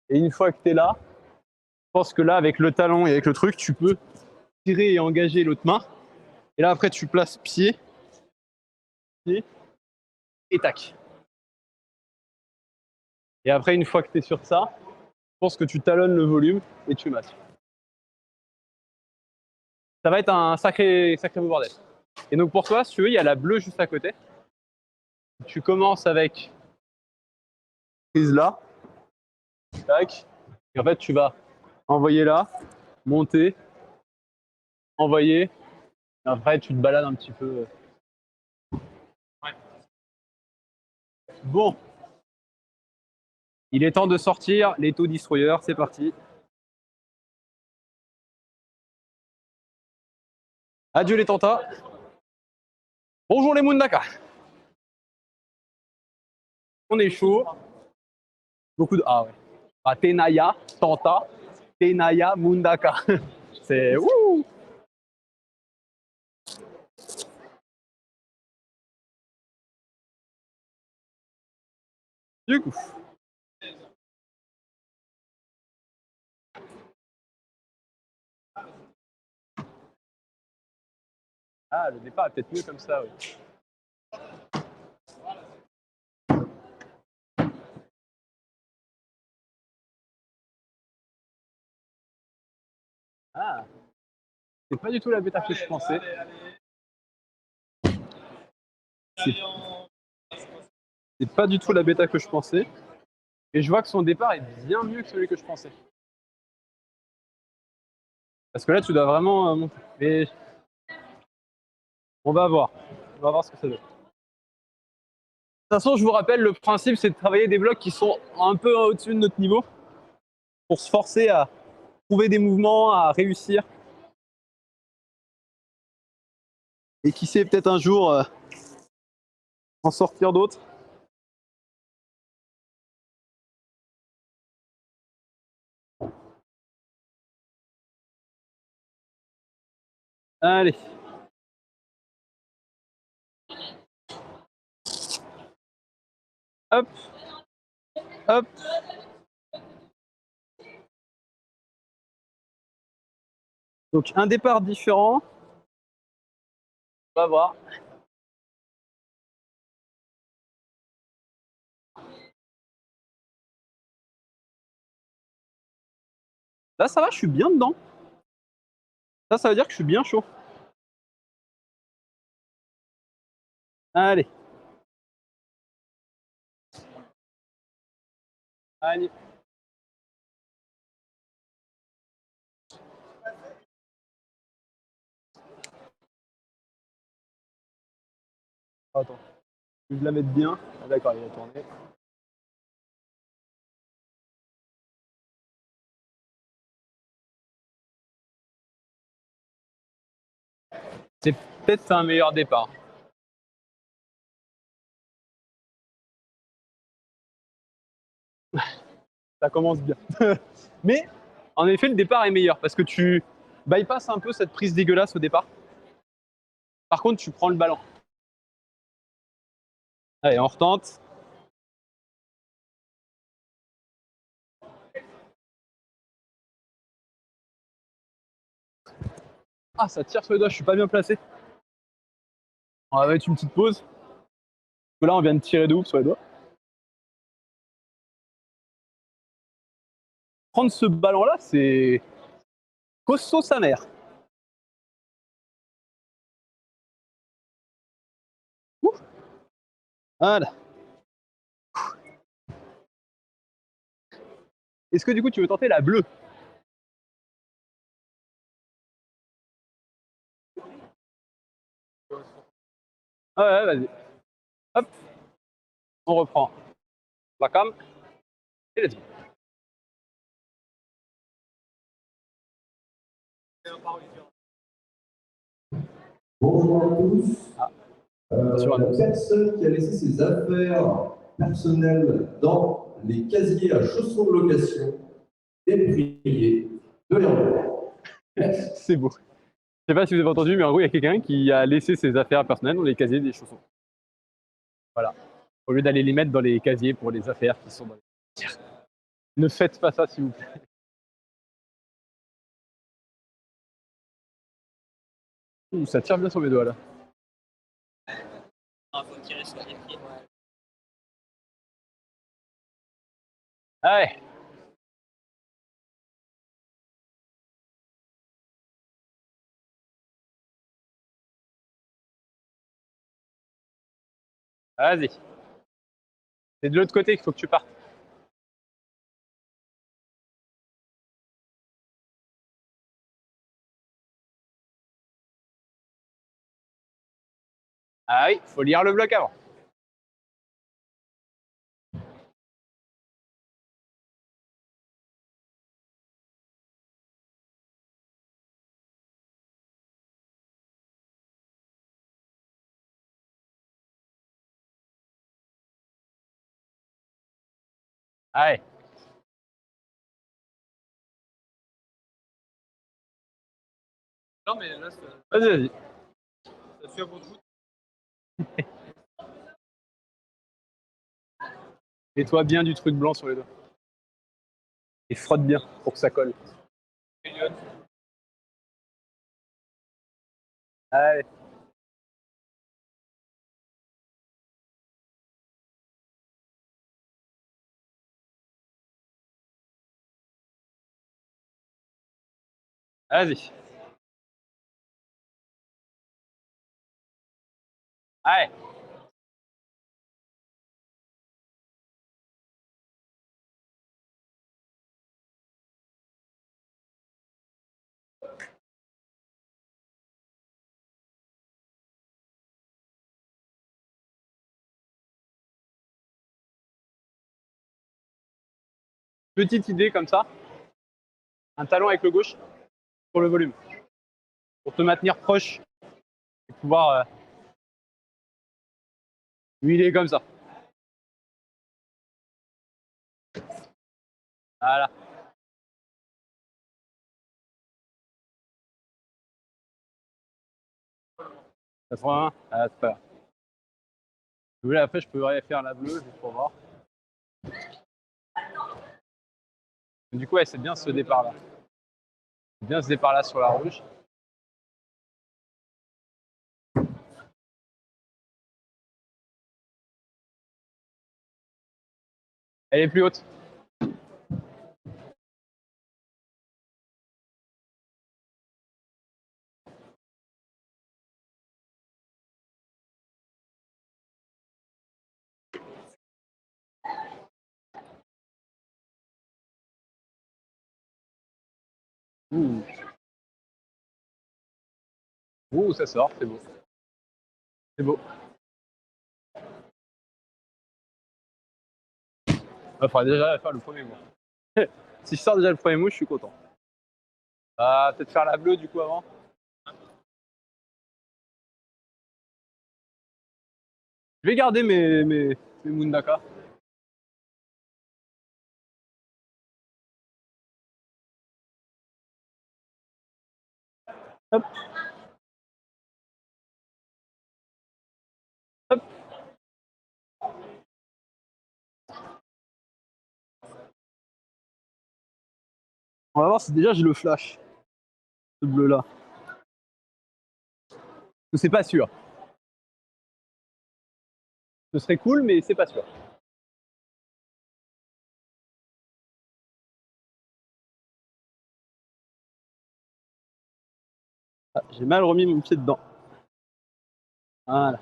[SPEAKER 1] Et une fois que tu es là, je pense que là, avec le talon et avec le truc, tu peux tirer et engager l'autre main. Et là, après, tu places pied, pied, et tac. Et après, une fois que tu es sur ça, je pense que tu talonnes le volume et tu masses. Ça va être un sacré bordel. Et donc pour toi, si tu veux, il y a la bleue juste à côté. Tu commences avec prise là, tac. Et en fait, tu vas envoyer là, monter, envoyer. Et après, tu te balades un petit peu. Ouais. Bon, il est temps de sortir les taux destroyers. C'est parti. Adieu les tantas. Bonjour les Mundaka. On est chaud. Beaucoup de. Ah ouais. Ah, Tenaya, Tanta, Tenaya, Mundaka. C'est. Ouh. Du coup. Ah, le départ est peut-être mieux comme ça, oui. Ah, c'est pas du tout la bêta que je pensais. C'est pas du tout la bêta que je pensais. Et je vois que son départ est bien mieux que celui que je pensais. Parce que là, tu dois vraiment monter. Mais on va voir. On va voir ce que ça donne. De toute façon, je vous rappelle, le principe, c'est de travailler des blocs qui sont un peu au-dessus de notre niveau pour se forcer à trouver des mouvements, à réussir. Et qui sait, peut-être un jour en sortir d'autres. Allez. Hop. Hop. Donc un départ différent. On va voir. Là, ça va, je suis bien dedans. Ça veut dire que je suis bien chaud. Allez. Allez. Attends. Je vais la mettre bien. Ah, d'accord, il a tourné. C'est peut-être un meilleur départ. Ça commence bien. Mais, en effet, le départ est meilleur parce que tu bypasses un peu cette prise dégueulasse au départ. Par contre, tu prends le ballon. Allez, on retente. Ah, ça tire sur les doigts, je suis pas bien placé. On va mettre une petite pause. Parce que là, on vient de tirer de ouf sur les doigts. Prendre ce ballon-là, c'est costaud sa mère. Ouh. Voilà. Est-ce que du coup, tu veux tenter la bleue? Ouais, vas-y. Hop, on reprend la cam et let's go.
[SPEAKER 3] Bonjour à tous.
[SPEAKER 1] Ah, attention à
[SPEAKER 3] La
[SPEAKER 1] nous.
[SPEAKER 3] personne qui a laissé ses affaires personnelles dans les casiers à chaussons de location est priée de les revoir.
[SPEAKER 1] C'est beau. Je sais pas si vous avez entendu, mais en gros, il y a quelqu'un qui a laissé ses affaires personnelles dans les casiers des chaussons. Voilà. Au lieu d'aller les mettre dans les casiers pour les affaires qui sont dans les vestiaires. Ne faites pas ça, s'il vous plaît. Ouh, ça tire bien sur mes doigts là.
[SPEAKER 2] Ah, faut tirer sur les pieds.
[SPEAKER 1] Allez. Vas-y. C'est de l'autre côté qu'il faut que tu partes. Ah oui, faut lire le bloc avant. Allez.
[SPEAKER 2] Non, mais là,
[SPEAKER 1] Vas-y, vas-y.
[SPEAKER 2] ça suit un bon foot.
[SPEAKER 1] Mets-toi bien du truc blanc sur les doigts. Et frotte bien pour que ça colle. Allez. Vas-y. Allez. Petite idée comme ça. Un talon avec le gauche pour le volume. Pour te maintenir proche et pouvoir huiler comme ça. Voilà. 81. Ah, c'est pas grave. Si vous voulez, après, je pourrais faire la bleue juste pour voir. Du coup, ouais, c'est bien ce départ-là. C'est bien ce départ-là sur la rouge. Elle est plus haute. Ouh. Ouh, ça sort, c'est beau. C'est beau. Il faudra déjà faire le premier mot. Si je sors déjà le premier mot, je suis content. Ah, peut-être faire la bleue du coup avant. Je vais garder mes Mundaka. Hop. Hop. On va voir si déjà j'ai le flash. Ce bleu là. C'est pas sûr. Ce serait cool, mais c'est pas sûr. Ah, j'ai mal remis mon pied dedans. Voilà.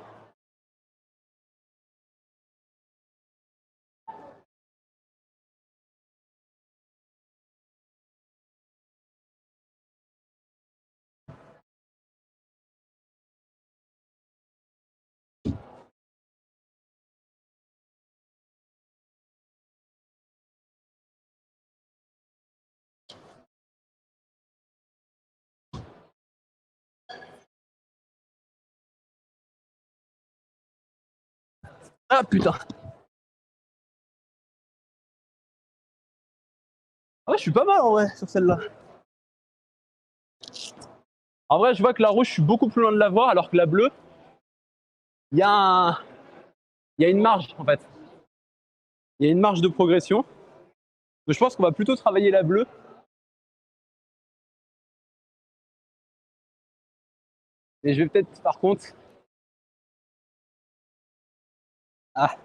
[SPEAKER 1] Ah putain. Ah ouais, je suis pas mal en vrai sur celle-là. En vrai, je vois que la rouge, je suis beaucoup plus loin de la voir, alors que la bleue, il y a il y a une marge en fait. Il y a une marge de progression. Donc je pense qu'on va plutôt travailler la bleue. Et je vais peut-être par contre. Ah.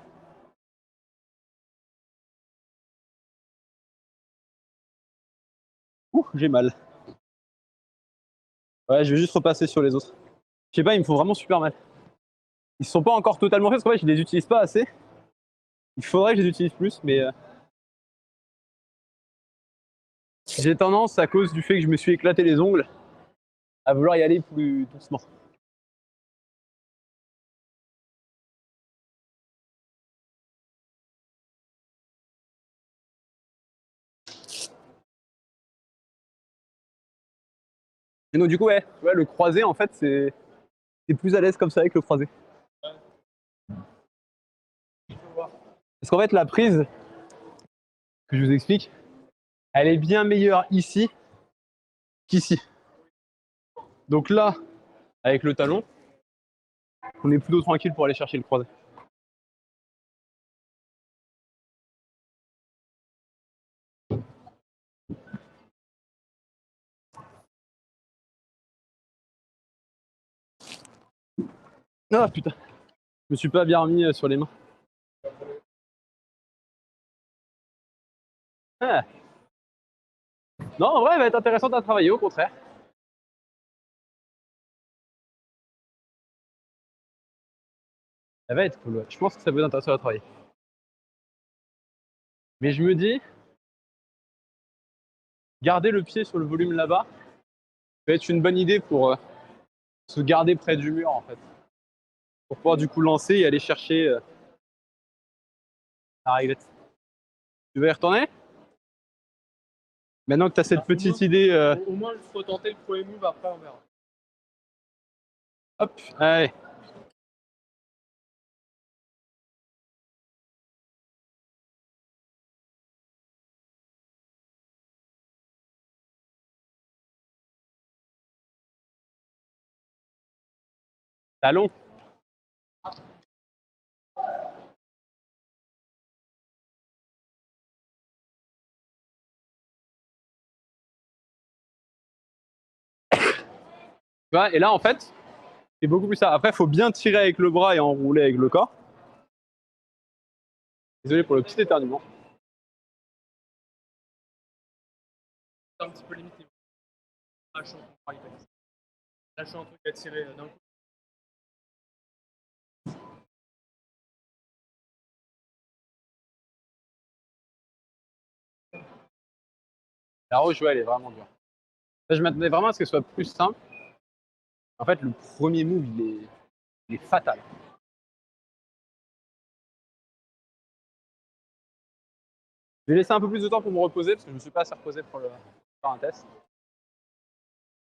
[SPEAKER 1] Ouh, j'ai mal. Ouais, je vais juste repasser sur les autres. Je sais pas, ils me font vraiment super mal. Ils sont pas encore totalement faits parce qu'en fait, je les utilise pas assez. Il faudrait que je les utilise plus, mais j'ai tendance, à cause du fait que je me suis éclaté les ongles, à vouloir y aller plus doucement. Et donc du coup, ouais, le croisé, en fait, c'est plus à l'aise comme ça avec le croisé. Parce qu'en fait, la prise, que je vous explique, elle est bien meilleure ici qu'ici. Donc là, avec le talon, on est plutôt tranquille pour aller chercher le croisé. Ah putain, je me suis pas bien remis sur les mains. Ah. Non, en vrai, elle va être intéressante à travailler, au contraire. Elle va être cool, ouais. Je pense que ça peut être intéressant à travailler. Mais je me dis, garder le pied sur le volume là-bas peut être une bonne idée pour se garder près du mur, en fait. Pour pouvoir du coup lancer et aller chercher la réglette. Tu veux y retourner? Maintenant que tu as cette petite idée.
[SPEAKER 2] Au moins, il faut tenter le premier move, après on verra.
[SPEAKER 1] Hop, allez. Talon. Tu vois, et là, en fait, c'est beaucoup plus ça. Après, il faut bien tirer avec le bras et enrouler avec le corps. Désolé pour le petit éternuement.
[SPEAKER 2] C'est un petit peu limité. Lâche un truc à tirer d'un coup.
[SPEAKER 1] La rouge, ouais, elle est vraiment dure. Je m'attendais vraiment à ce que ce soit plus simple. En fait, le premier move, il est fatal. Je vais laisser un peu plus de temps pour me reposer parce que je me suis pas assez reposé pour faire un test.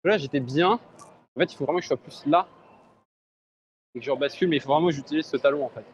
[SPEAKER 1] Là, j'étais bien. En fait, il faut vraiment que je sois plus là et que je rebascule, mais il faut vraiment que j'utilise ce talon en fait.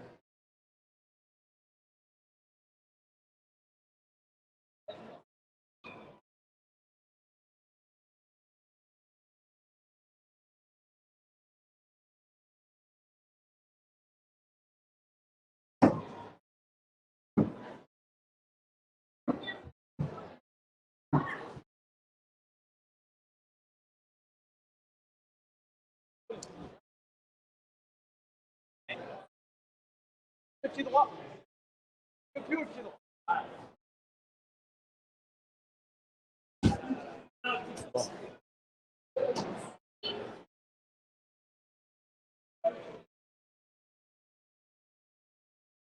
[SPEAKER 1] Le pied droit. Le plus haut, le pied droit. Voilà. Bon.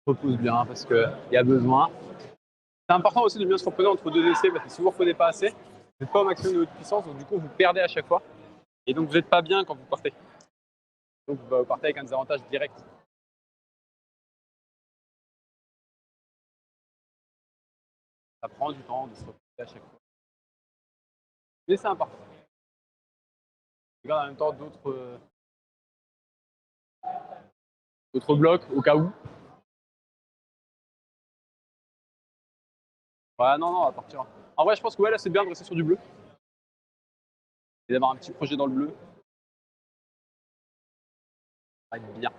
[SPEAKER 1] Repose bien parce qu'il y a besoin. C'est important aussi de bien se reposer entre deux essais parce que si vous ne reprenez pas assez, vous n'êtes pas au maximum de votre puissance, donc du coup vous perdez à chaque fois. Et donc vous n'êtes pas bien quand vous partez. Donc vous partez avec un désavantage direct. Ça prend du temps de se reposer à chaque fois. Mais c'est important. Je regarde en même temps d'autres blocs au cas où. Ouais, non, on va partir. En vrai, je pense que ouais, là, c'est bien de rester sur du bleu. Et d'avoir un petit projet dans le bleu. Ça va être bien.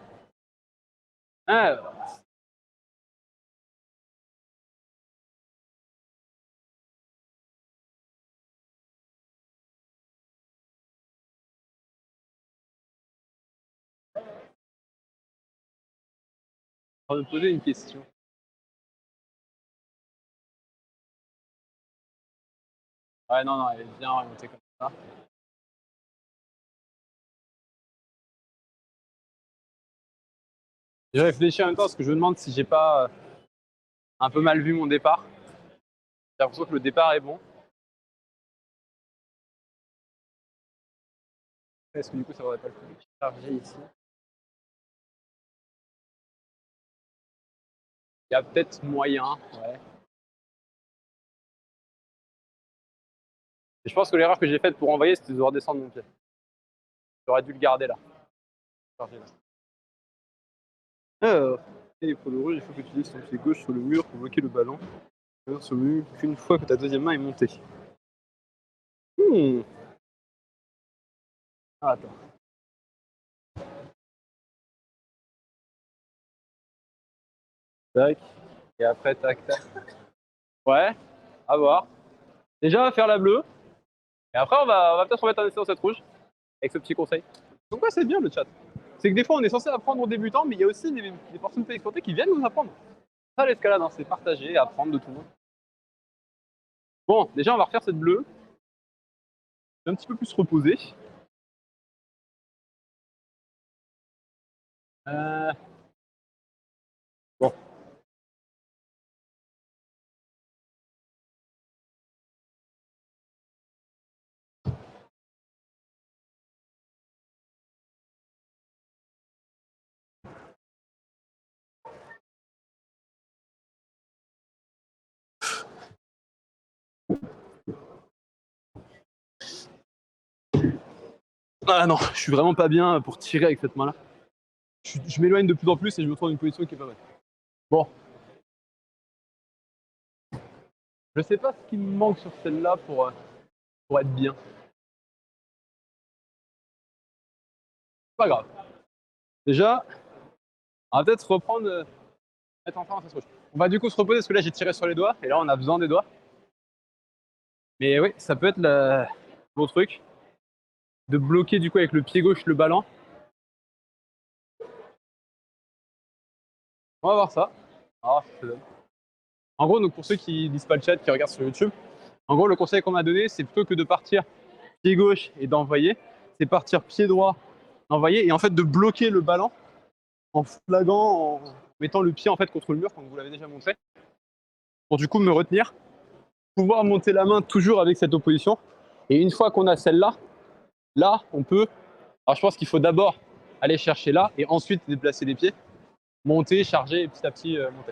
[SPEAKER 1] Ah, on va me poser une question. Ouais, non, elle est bien remontée comme ça. J'ai réfléchi en même temps parce que je me demande si j'ai pas un peu mal vu mon départ. J'ai l'impression que le départ est bon. Est-ce que du coup ça vaudrait pas le coup de charger ici? Il y a peut-être moyen, ouais. Et je pense que l'erreur que j'ai faite pour envoyer, c'était de redescendre mon pied. J'aurais dû le garder là. Charger là. Alors, et pour le rouge, il faut que tu laisses ton pied gauche sur le mur pour bloquer le ballon. Sur le mur qu'une fois que ta deuxième main est montée. Ah, attends. Tac. Et après, tac, tac. Ouais, à voir. Déjà, on va faire la bleue. Et après, on va peut-être remettre un essai dans cette rouge. Avec ce petit conseil. Donc, ouais, c'est bien le chat. C'est que des fois, on est censé apprendre aux débutants, mais il y a aussi des personnes peu expérimentées qui viennent nous apprendre. Ça, l'escalade, hein, c'est partager, apprendre de tout le monde. Bon, déjà, on va refaire cette bleue. Un petit peu plus reposée. Bon. Ah non, je suis vraiment pas bien pour tirer avec cette main-là. Je m'éloigne de plus en plus et je me trouve dans une position qui est pas bonne. Bon. Je sais pas ce qui me manque sur celle-là pour être bien. Pas grave. Déjà, on va peut-être reprendre. Mettre enfin en face rouge. On va du coup se reposer parce que là j'ai tiré sur les doigts et là on a besoin des doigts. Mais oui, ça peut être le bon truc de bloquer du coup avec le pied gauche le ballon. On va voir ça. On va voir ce que ça donne. En gros, donc pour ceux qui lisent pas le chat, qui regardent sur YouTube, en gros le conseil qu'on m'a donné, c'est plutôt que de partir pied gauche et d'envoyer, c'est partir pied droit, d'envoyer et en fait de bloquer le ballon en flaguant, en mettant le pied en fait contre le mur, comme vous l'avez déjà montré, pour du coup me retenir, pouvoir monter la main toujours avec cette opposition Et une fois qu'on a celle-là, là, on peut... Alors je pense qu'il faut d'abord aller chercher là et ensuite déplacer les pieds, monter, charger et petit à petit monter.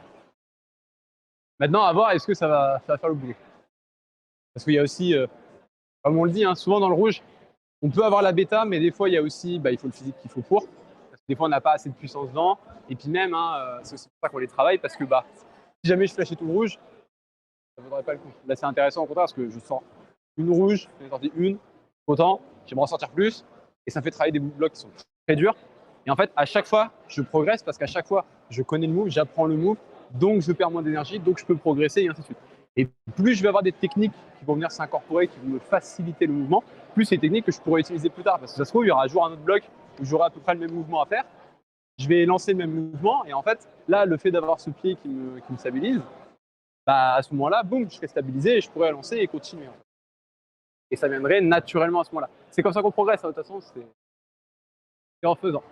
[SPEAKER 1] Maintenant, à voir est-ce que ça va faire le boulot. Parce qu'il y a aussi, comme on le dit, hein, souvent dans le rouge, on peut avoir la bêta, mais des fois, il y a aussi, il faut le physique qu'il faut pour. Parce que des fois, on n'a pas assez de puissance dedans. Et puis même, hein, c'est aussi pour ça qu'on les travaille, parce que si jamais je flashais tout le rouge, ça ne vaudrait pas le coup. Là, c'est intéressant au contraire, parce que je sors une rouge, j'en ai sorti une, autant, j'aimerais en sortir plus, et ça me fait travailler des blocs qui sont très durs. Et en fait, à chaque fois, je progresse, parce qu'à chaque fois, je connais le move, j'apprends le move, donc je perds moins d'énergie, donc je peux progresser, et ainsi de suite. Et plus je vais avoir des techniques qui vont venir s'incorporer, qui vont me faciliter le mouvement, plus c'est des techniques que je pourrais utiliser plus tard. Parce que ça se trouve, il y aura un jour un autre bloc où j'aurai à peu près le même mouvement à faire. Je vais lancer le même mouvement. Et en fait, là, le fait d'avoir ce pied qui me stabilise, à ce moment-là, boum, je serai stabilisé et je pourrais lancer et continuer. En fait. Et ça viendrait naturellement à ce moment-là. C'est comme ça qu'on progresse, hein, de toute façon, c'est en faisant.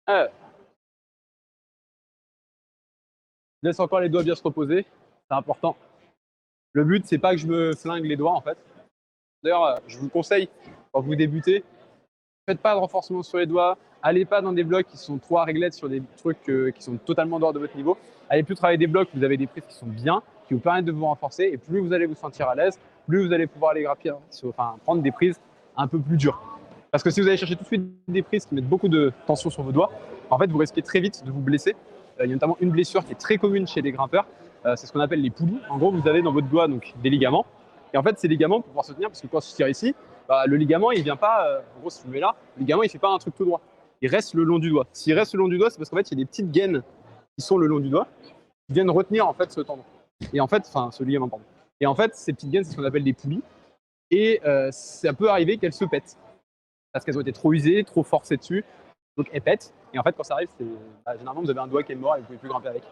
[SPEAKER 1] Je laisse encore les doigts bien se reposer, c'est important. Le but, c'est pas que je me flingue les doigts, en fait. D'ailleurs, je vous conseille, quand vous débutez, faites pas de renforcement sur les doigts, allez pas dans des blocs qui sont trop à réglettes sur des trucs qui sont totalement dehors de votre niveau. Allez plus travailler des blocs où vous avez des prises qui sont bien, qui vous permettent de vous renforcer, et plus vous allez vous sentir à l'aise, plus vous allez pouvoir aller grappiller, enfin prendre des prises un peu plus dures. Parce que si vous allez chercher tout de suite des prises qui mettent beaucoup de tension sur vos doigts, en fait, vous risquez très vite de vous blesser. Il y a notamment une blessure qui est très commune chez les grimpeurs, c'est ce qu'on appelle les poulies. En gros, vous avez dans votre doigt donc, des ligaments, et en fait, ces ligaments, pour pouvoir se tenir, parce que quand je tire ici, le ligament, il vient pas, en gros, si je le mets là, le ligament, il fait pas un truc tout droit. Il reste le long du doigt. S'il reste le long du doigt, c'est parce qu'en fait, il y a des petites gaines qui sont le long du doigt, qui viennent retenir en fait ce tendon. Et en fait, enfin, ce ligament, pardon. Et en fait, ces petites gaines, c'est ce qu'on appelle des poulies. Et ça peut arriver qu'elles se pètent. Parce qu'elles ont été trop usées, trop forcées dessus. Donc elles pètent. Et en fait, quand ça arrive, généralement, vous avez un doigt qui est mort et vous pouvez plus grimper avec.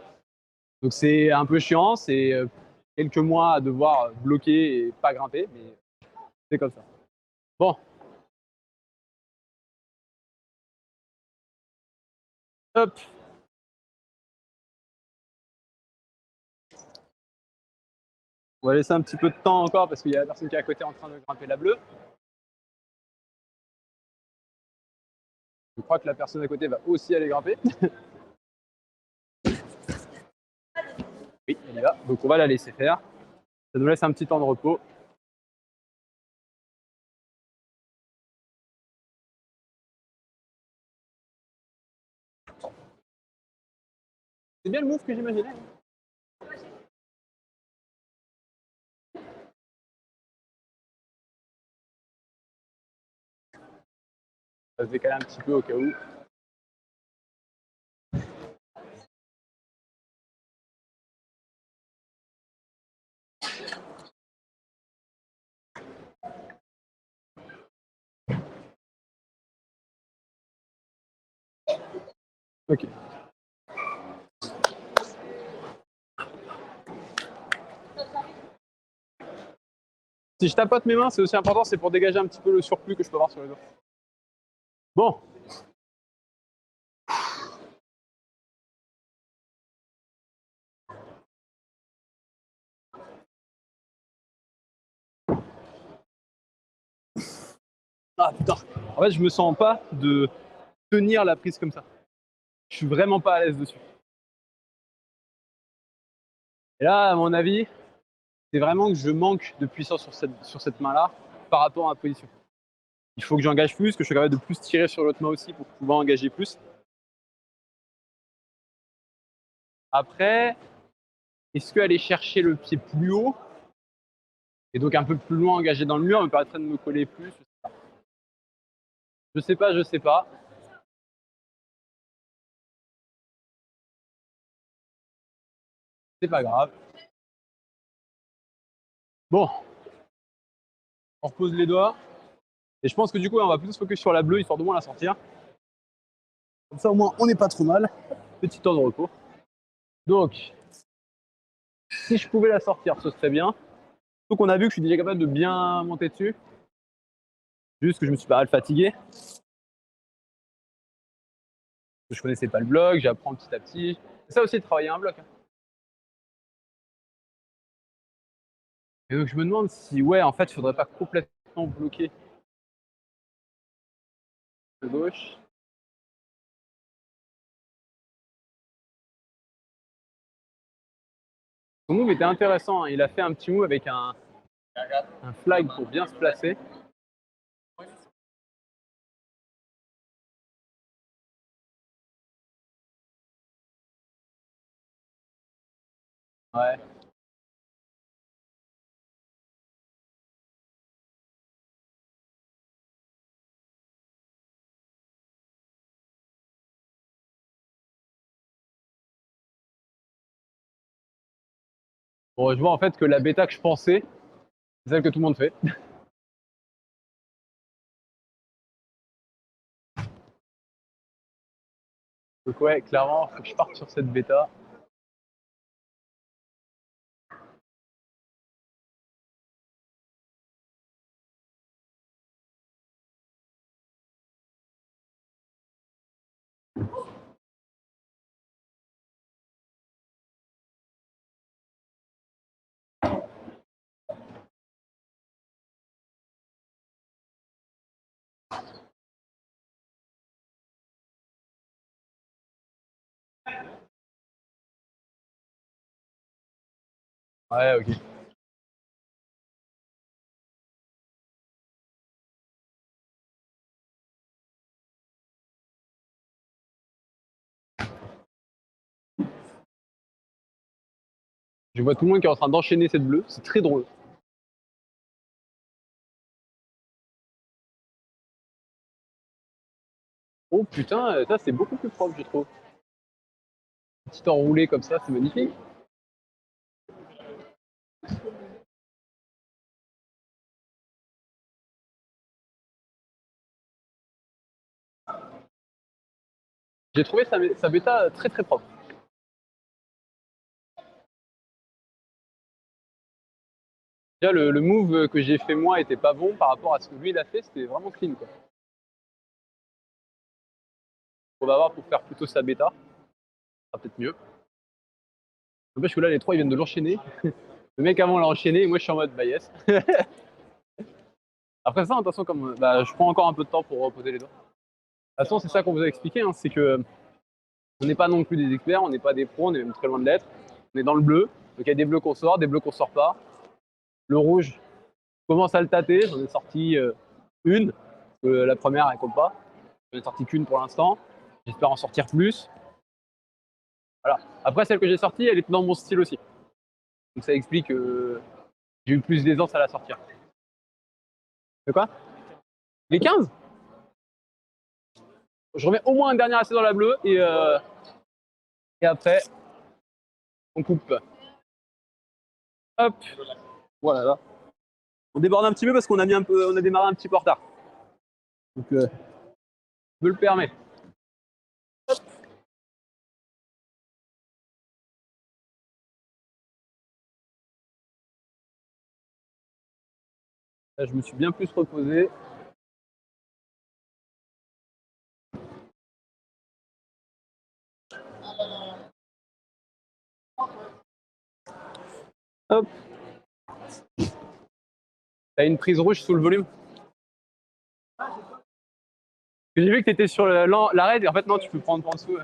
[SPEAKER 1] Donc c'est un peu chiant, c'est quelques mois à devoir bloquer et pas grimper, mais c'est comme ça. Bon. Hop. On va laisser un petit peu de temps encore parce qu'il y a la personne qui est à côté en train de grimper la bleue. Je crois que la personne à côté va aussi aller grimper. Oui, elle est là. Donc on va la laisser faire. Ça nous laisse un petit temps de repos. C'est bien le move que j'imaginais. On va se décaler un petit peu au cas où. Ok. Si je tapote mes mains, c'est aussi important, c'est pour dégager un petit peu le surplus que je peux avoir sur les doigts. Bon. Ah putain. En fait, je me sens pas de tenir la prise comme ça. Je suis vraiment pas à l'aise dessus. Et là, à mon avis, c'est vraiment que je manque de puissance sur cette main-là par rapport à ma position. Il faut que j'engage plus, que je sois capable de plus tirer sur l'autre main aussi pour pouvoir engager plus. Après, est-ce qu'aller chercher le pied plus haut et donc un peu plus loin engagé dans le mur me permettrait de me coller plus? Je sais pas, je sais pas. C'est pas grave. Bon, on repose les doigts. Et je pense que du coup, on va plutôt se focus sur la bleue, histoire de moins la sortir. Comme ça, au moins, on n'est pas trop mal. Petit temps de repos. Donc, si je pouvais la sortir, ce serait bien. Donc, on a vu que je suis déjà capable de bien monter dessus. Juste que je me suis pas mal fatigué. Je connaissais pas le bloc, j'apprends petit à petit. C'est ça aussi de travailler un bloc. Et donc je me demande si, ouais, en fait, il faudrait pas complètement bloquer de gauche. Son move était intéressant, hein. Il a fait un petit move avec un flag pour bien se placer. Ouais. Bon, je vois en fait que la bêta que je pensais, c'est celle que tout le monde fait. Donc ouais, clairement, faut que je parte sur cette bêta. Ouais, ok. Je vois tout le monde qui est en train d'enchaîner cette bleue, c'est très drôle. Oh putain, ça c'est beaucoup plus propre, je trouve. Petit enroulé comme ça, c'est magnifique. J'ai trouvé sa bêta très très propre. Déjà, le move que j'ai fait moi était pas bon par rapport à ce que lui il a fait, c'était vraiment clean quoi. On va voir pour faire plutôt sa bêta, ça sera peut-être mieux. N'empêche que là, les trois ils viennent de l'enchaîner. Le mec avant l'a enchaîné et moi je suis en mode bah yes. Après ça, attention, comme bah, je prends encore un peu de temps pour reposer les doigts. De toute façon, c'est ça qu'on vous a expliqué, hein, c'est que on n'est pas non plus des experts, on n'est pas des pros, on est même très loin de l'être. On est dans le bleu, donc il y a des bleus qu'on sort, des bleus qu'on sort pas. Le rouge, je commence à le tâter, j'en ai sorti une, parce que la première elle compte pas. J'en ai sorti qu'une pour l'instant, j'espère en sortir plus. Voilà. Après, celle que j'ai sortie, elle était dans mon style aussi. Donc ça explique que j'ai eu plus d'aisance à la sortir. De quoi? Les 15? Je remets au moins un dernier essai dans la bleue et après, on coupe. Hop, voilà. Là. On déborde un petit peu parce qu'on a mis un peu, on a démarré un petit peu en retard. Donc, je me le permets. Hop. Là, je me suis bien plus reposé. Hop. T'as une prise rouge sous le volume. J'ai vu que t'étais sur l'arrêt et en fait non, tu peux prendre en dessous.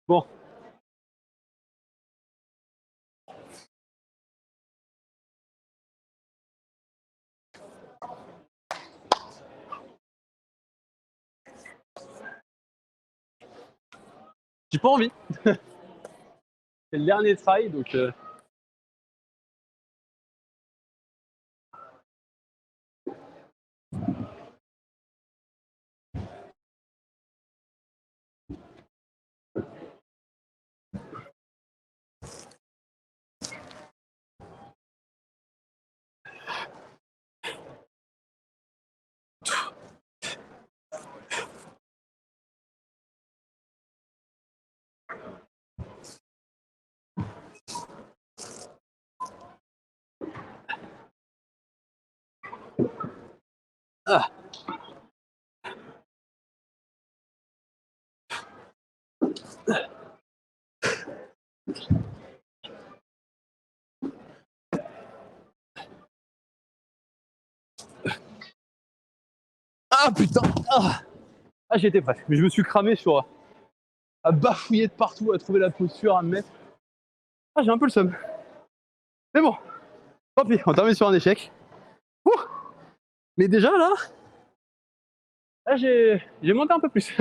[SPEAKER 1] Bon. J'ai pas envie. C'est le dernier try, donc. Ah. Ah putain. Ah, j'étais presque. Mais je me suis cramé sur à bafouiller de partout, à trouver la posture, à me mettre. Ah, j'ai un peu le seum. Mais bon, tant pis, on termine sur un échec. Ouh. Mais déjà là j'ai monté un peu plus.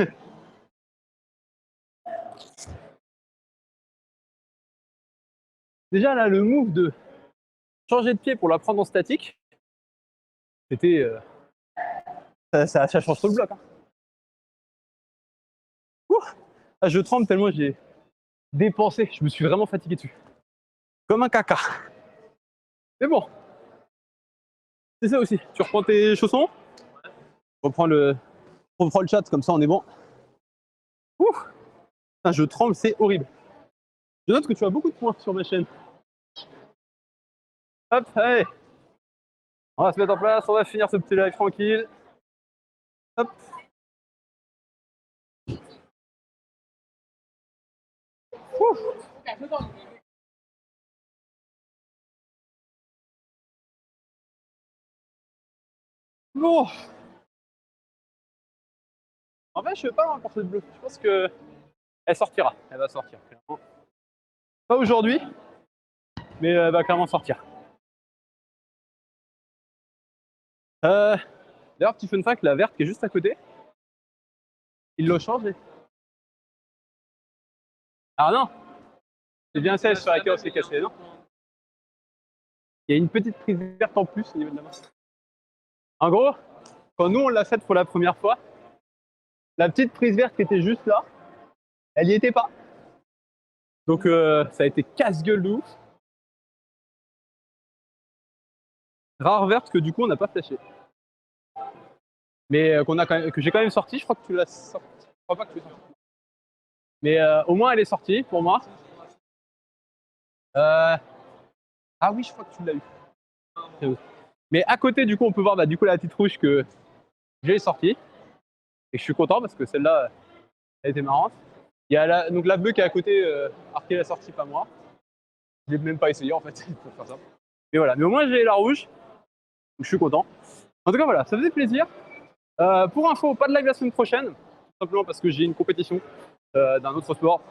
[SPEAKER 1] Déjà là, le move de changer de pied pour la prendre en statique, c'était ça change tout le bloc. Hein. Ouh. Ah, je tremble tellement j'ai dépensé, je me suis vraiment fatigué dessus. Comme un caca. Mais bon, c'est ça aussi. Tu reprends tes chaussons, reprends le chat, comme ça on est bon. Ouh. Putain, je tremble, c'est horrible. Je note que tu as beaucoup de points sur ma chaîne. Hop, allez. On va se mettre en place, on va finir ce petit live tranquille. Hop. Ouh. Bon. En fait, je ne sais pas pour cette bleue. Je pense que elle sortira. Elle va sortir, clairement. Pas aujourd'hui, mais elle va clairement sortir. D'ailleurs, petit fun fact, la verte qui est juste à côté, ils l'ont changée. Ah non, c'est bien celle sur laquelle on s'est cassé, non? Il y a une petite prise verte en plus au niveau de la main. En gros, quand nous on l'a faite pour la première fois, la petite prise verte qui était juste là, elle n'y était pas. Donc ça a été casse-gueule de ouf. Rare verte que du coup on n'a pas flashé. Mais que j'ai quand même sorti, je crois que tu l'as sorti. Je crois pas que tu l'as sorti. Mais au moins elle est sortie pour moi. Ah oui, je crois que tu l'as eu. Mais à côté, du coup, on peut voir du coup la petite rouge que j'ai sortie. Et je suis content parce que celle-là, elle était marrante. Il y a donc la bleue qui est à côté, Arké l'a sortie, pas moi. Je l'ai même pas essayé en fait, pour faire ça. Mais voilà, mais au moins j'ai la rouge. Donc je suis content. En tout cas, voilà, ça faisait plaisir. Pour info, pas de live la semaine prochaine. Tout simplement parce que j'ai une compétition d'un autre sport.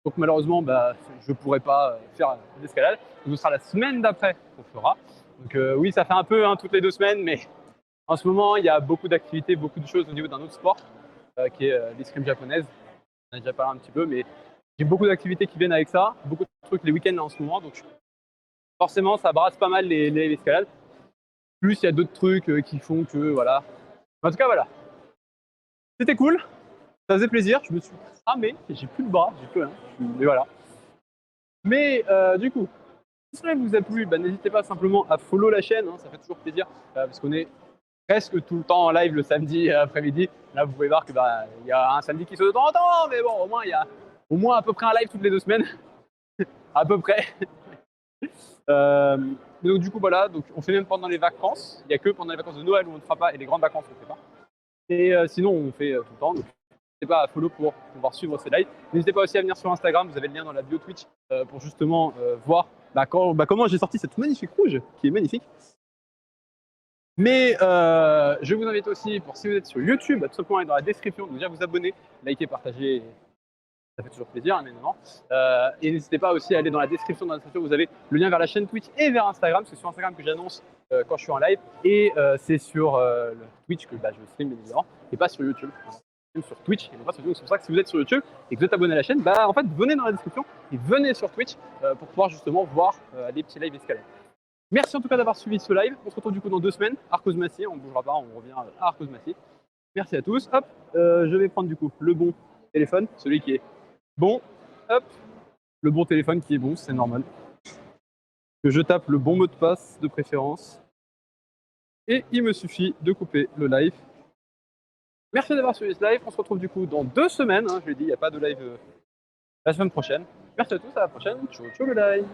[SPEAKER 1] Donc malheureusement, je ne pourrai pas faire l'escalade. Donc ce sera la semaine d'après qu'on fera. Donc oui, ça fait un peu toutes les 2 semaines, mais en ce moment, il y a beaucoup d'activités, beaucoup de choses au niveau d'un autre sport, qui est l'escrime japonaise. On a déjà parlé un petit peu, mais j'ai beaucoup d'activités qui viennent avec ça, beaucoup de trucs les week-ends là, en ce moment. Donc forcément, ça brasse pas mal l'escalade. Plus il y a d'autres trucs qui font que voilà. En tout cas, voilà. C'était cool. Ça faisait plaisir. Je me suis cramé. J'ai plus de bras, j'ai plus rien. Mais voilà. Mais du coup, si ce live vous a plu, n'hésitez pas simplement à follow la chaîne. Hein, ça fait toujours plaisir parce qu'on est presque tout le temps en live le samedi après-midi. Là, vous pouvez voir que y a un samedi qui saute de temps en temps, mais bon, au moins il y a au moins à peu près un live toutes les 2 semaines, à peu près. Donc du coup voilà, donc on fait même pendant les vacances. Il n'y a que pendant les vacances de Noël où on ne fera pas et les grandes vacances on ne fait pas. Et sinon on fait tout le temps. Donc n'hésitez pas à follow pour pouvoir suivre ces lives. N'hésitez pas aussi à venir sur Instagram. Vous avez le lien dans la bio Twitch pour justement voir comment j'ai sorti cette magnifique rouge qui est magnifique. Mais je vous invite aussi, si vous êtes sur YouTube, à tout simplement aller dans la description, de vous abonner, liker, partager, ça fait toujours plaisir, hein, évidemment. Et n'hésitez pas aussi à aller dans la description, vous avez le lien vers la chaîne Twitch et vers Instagram, c'est sur Instagram que j'annonce quand je suis en live, et c'est sur le Twitch que je stream bien évidemment, et pas sur YouTube. Sur Twitch et non pas sur YouTube. C'est pour ça que si vous êtes sur YouTube et que vous êtes abonné à la chaîne, en fait venez dans la description et venez sur Twitch pour pouvoir justement voir des petits lives escalades. Merci en tout cas d'avoir suivi ce live. On se retrouve du coup dans 2 semaines. Arcos Massy, on ne bougera pas, on revient à Arcos Massy. Merci à tous. Hop, je vais prendre du coup le bon téléphone, celui qui est bon. Hop, le bon téléphone qui est bon, c'est normal. Que je tape le bon mot de passe de préférence. Et il me suffit de couper le live. Merci d'avoir suivi ce live. On se retrouve du coup dans 2 semaines. Hein, je l'ai dit, il n'y a pas de live la semaine prochaine. Merci à tous, à la prochaine. Ciao, ciao le live.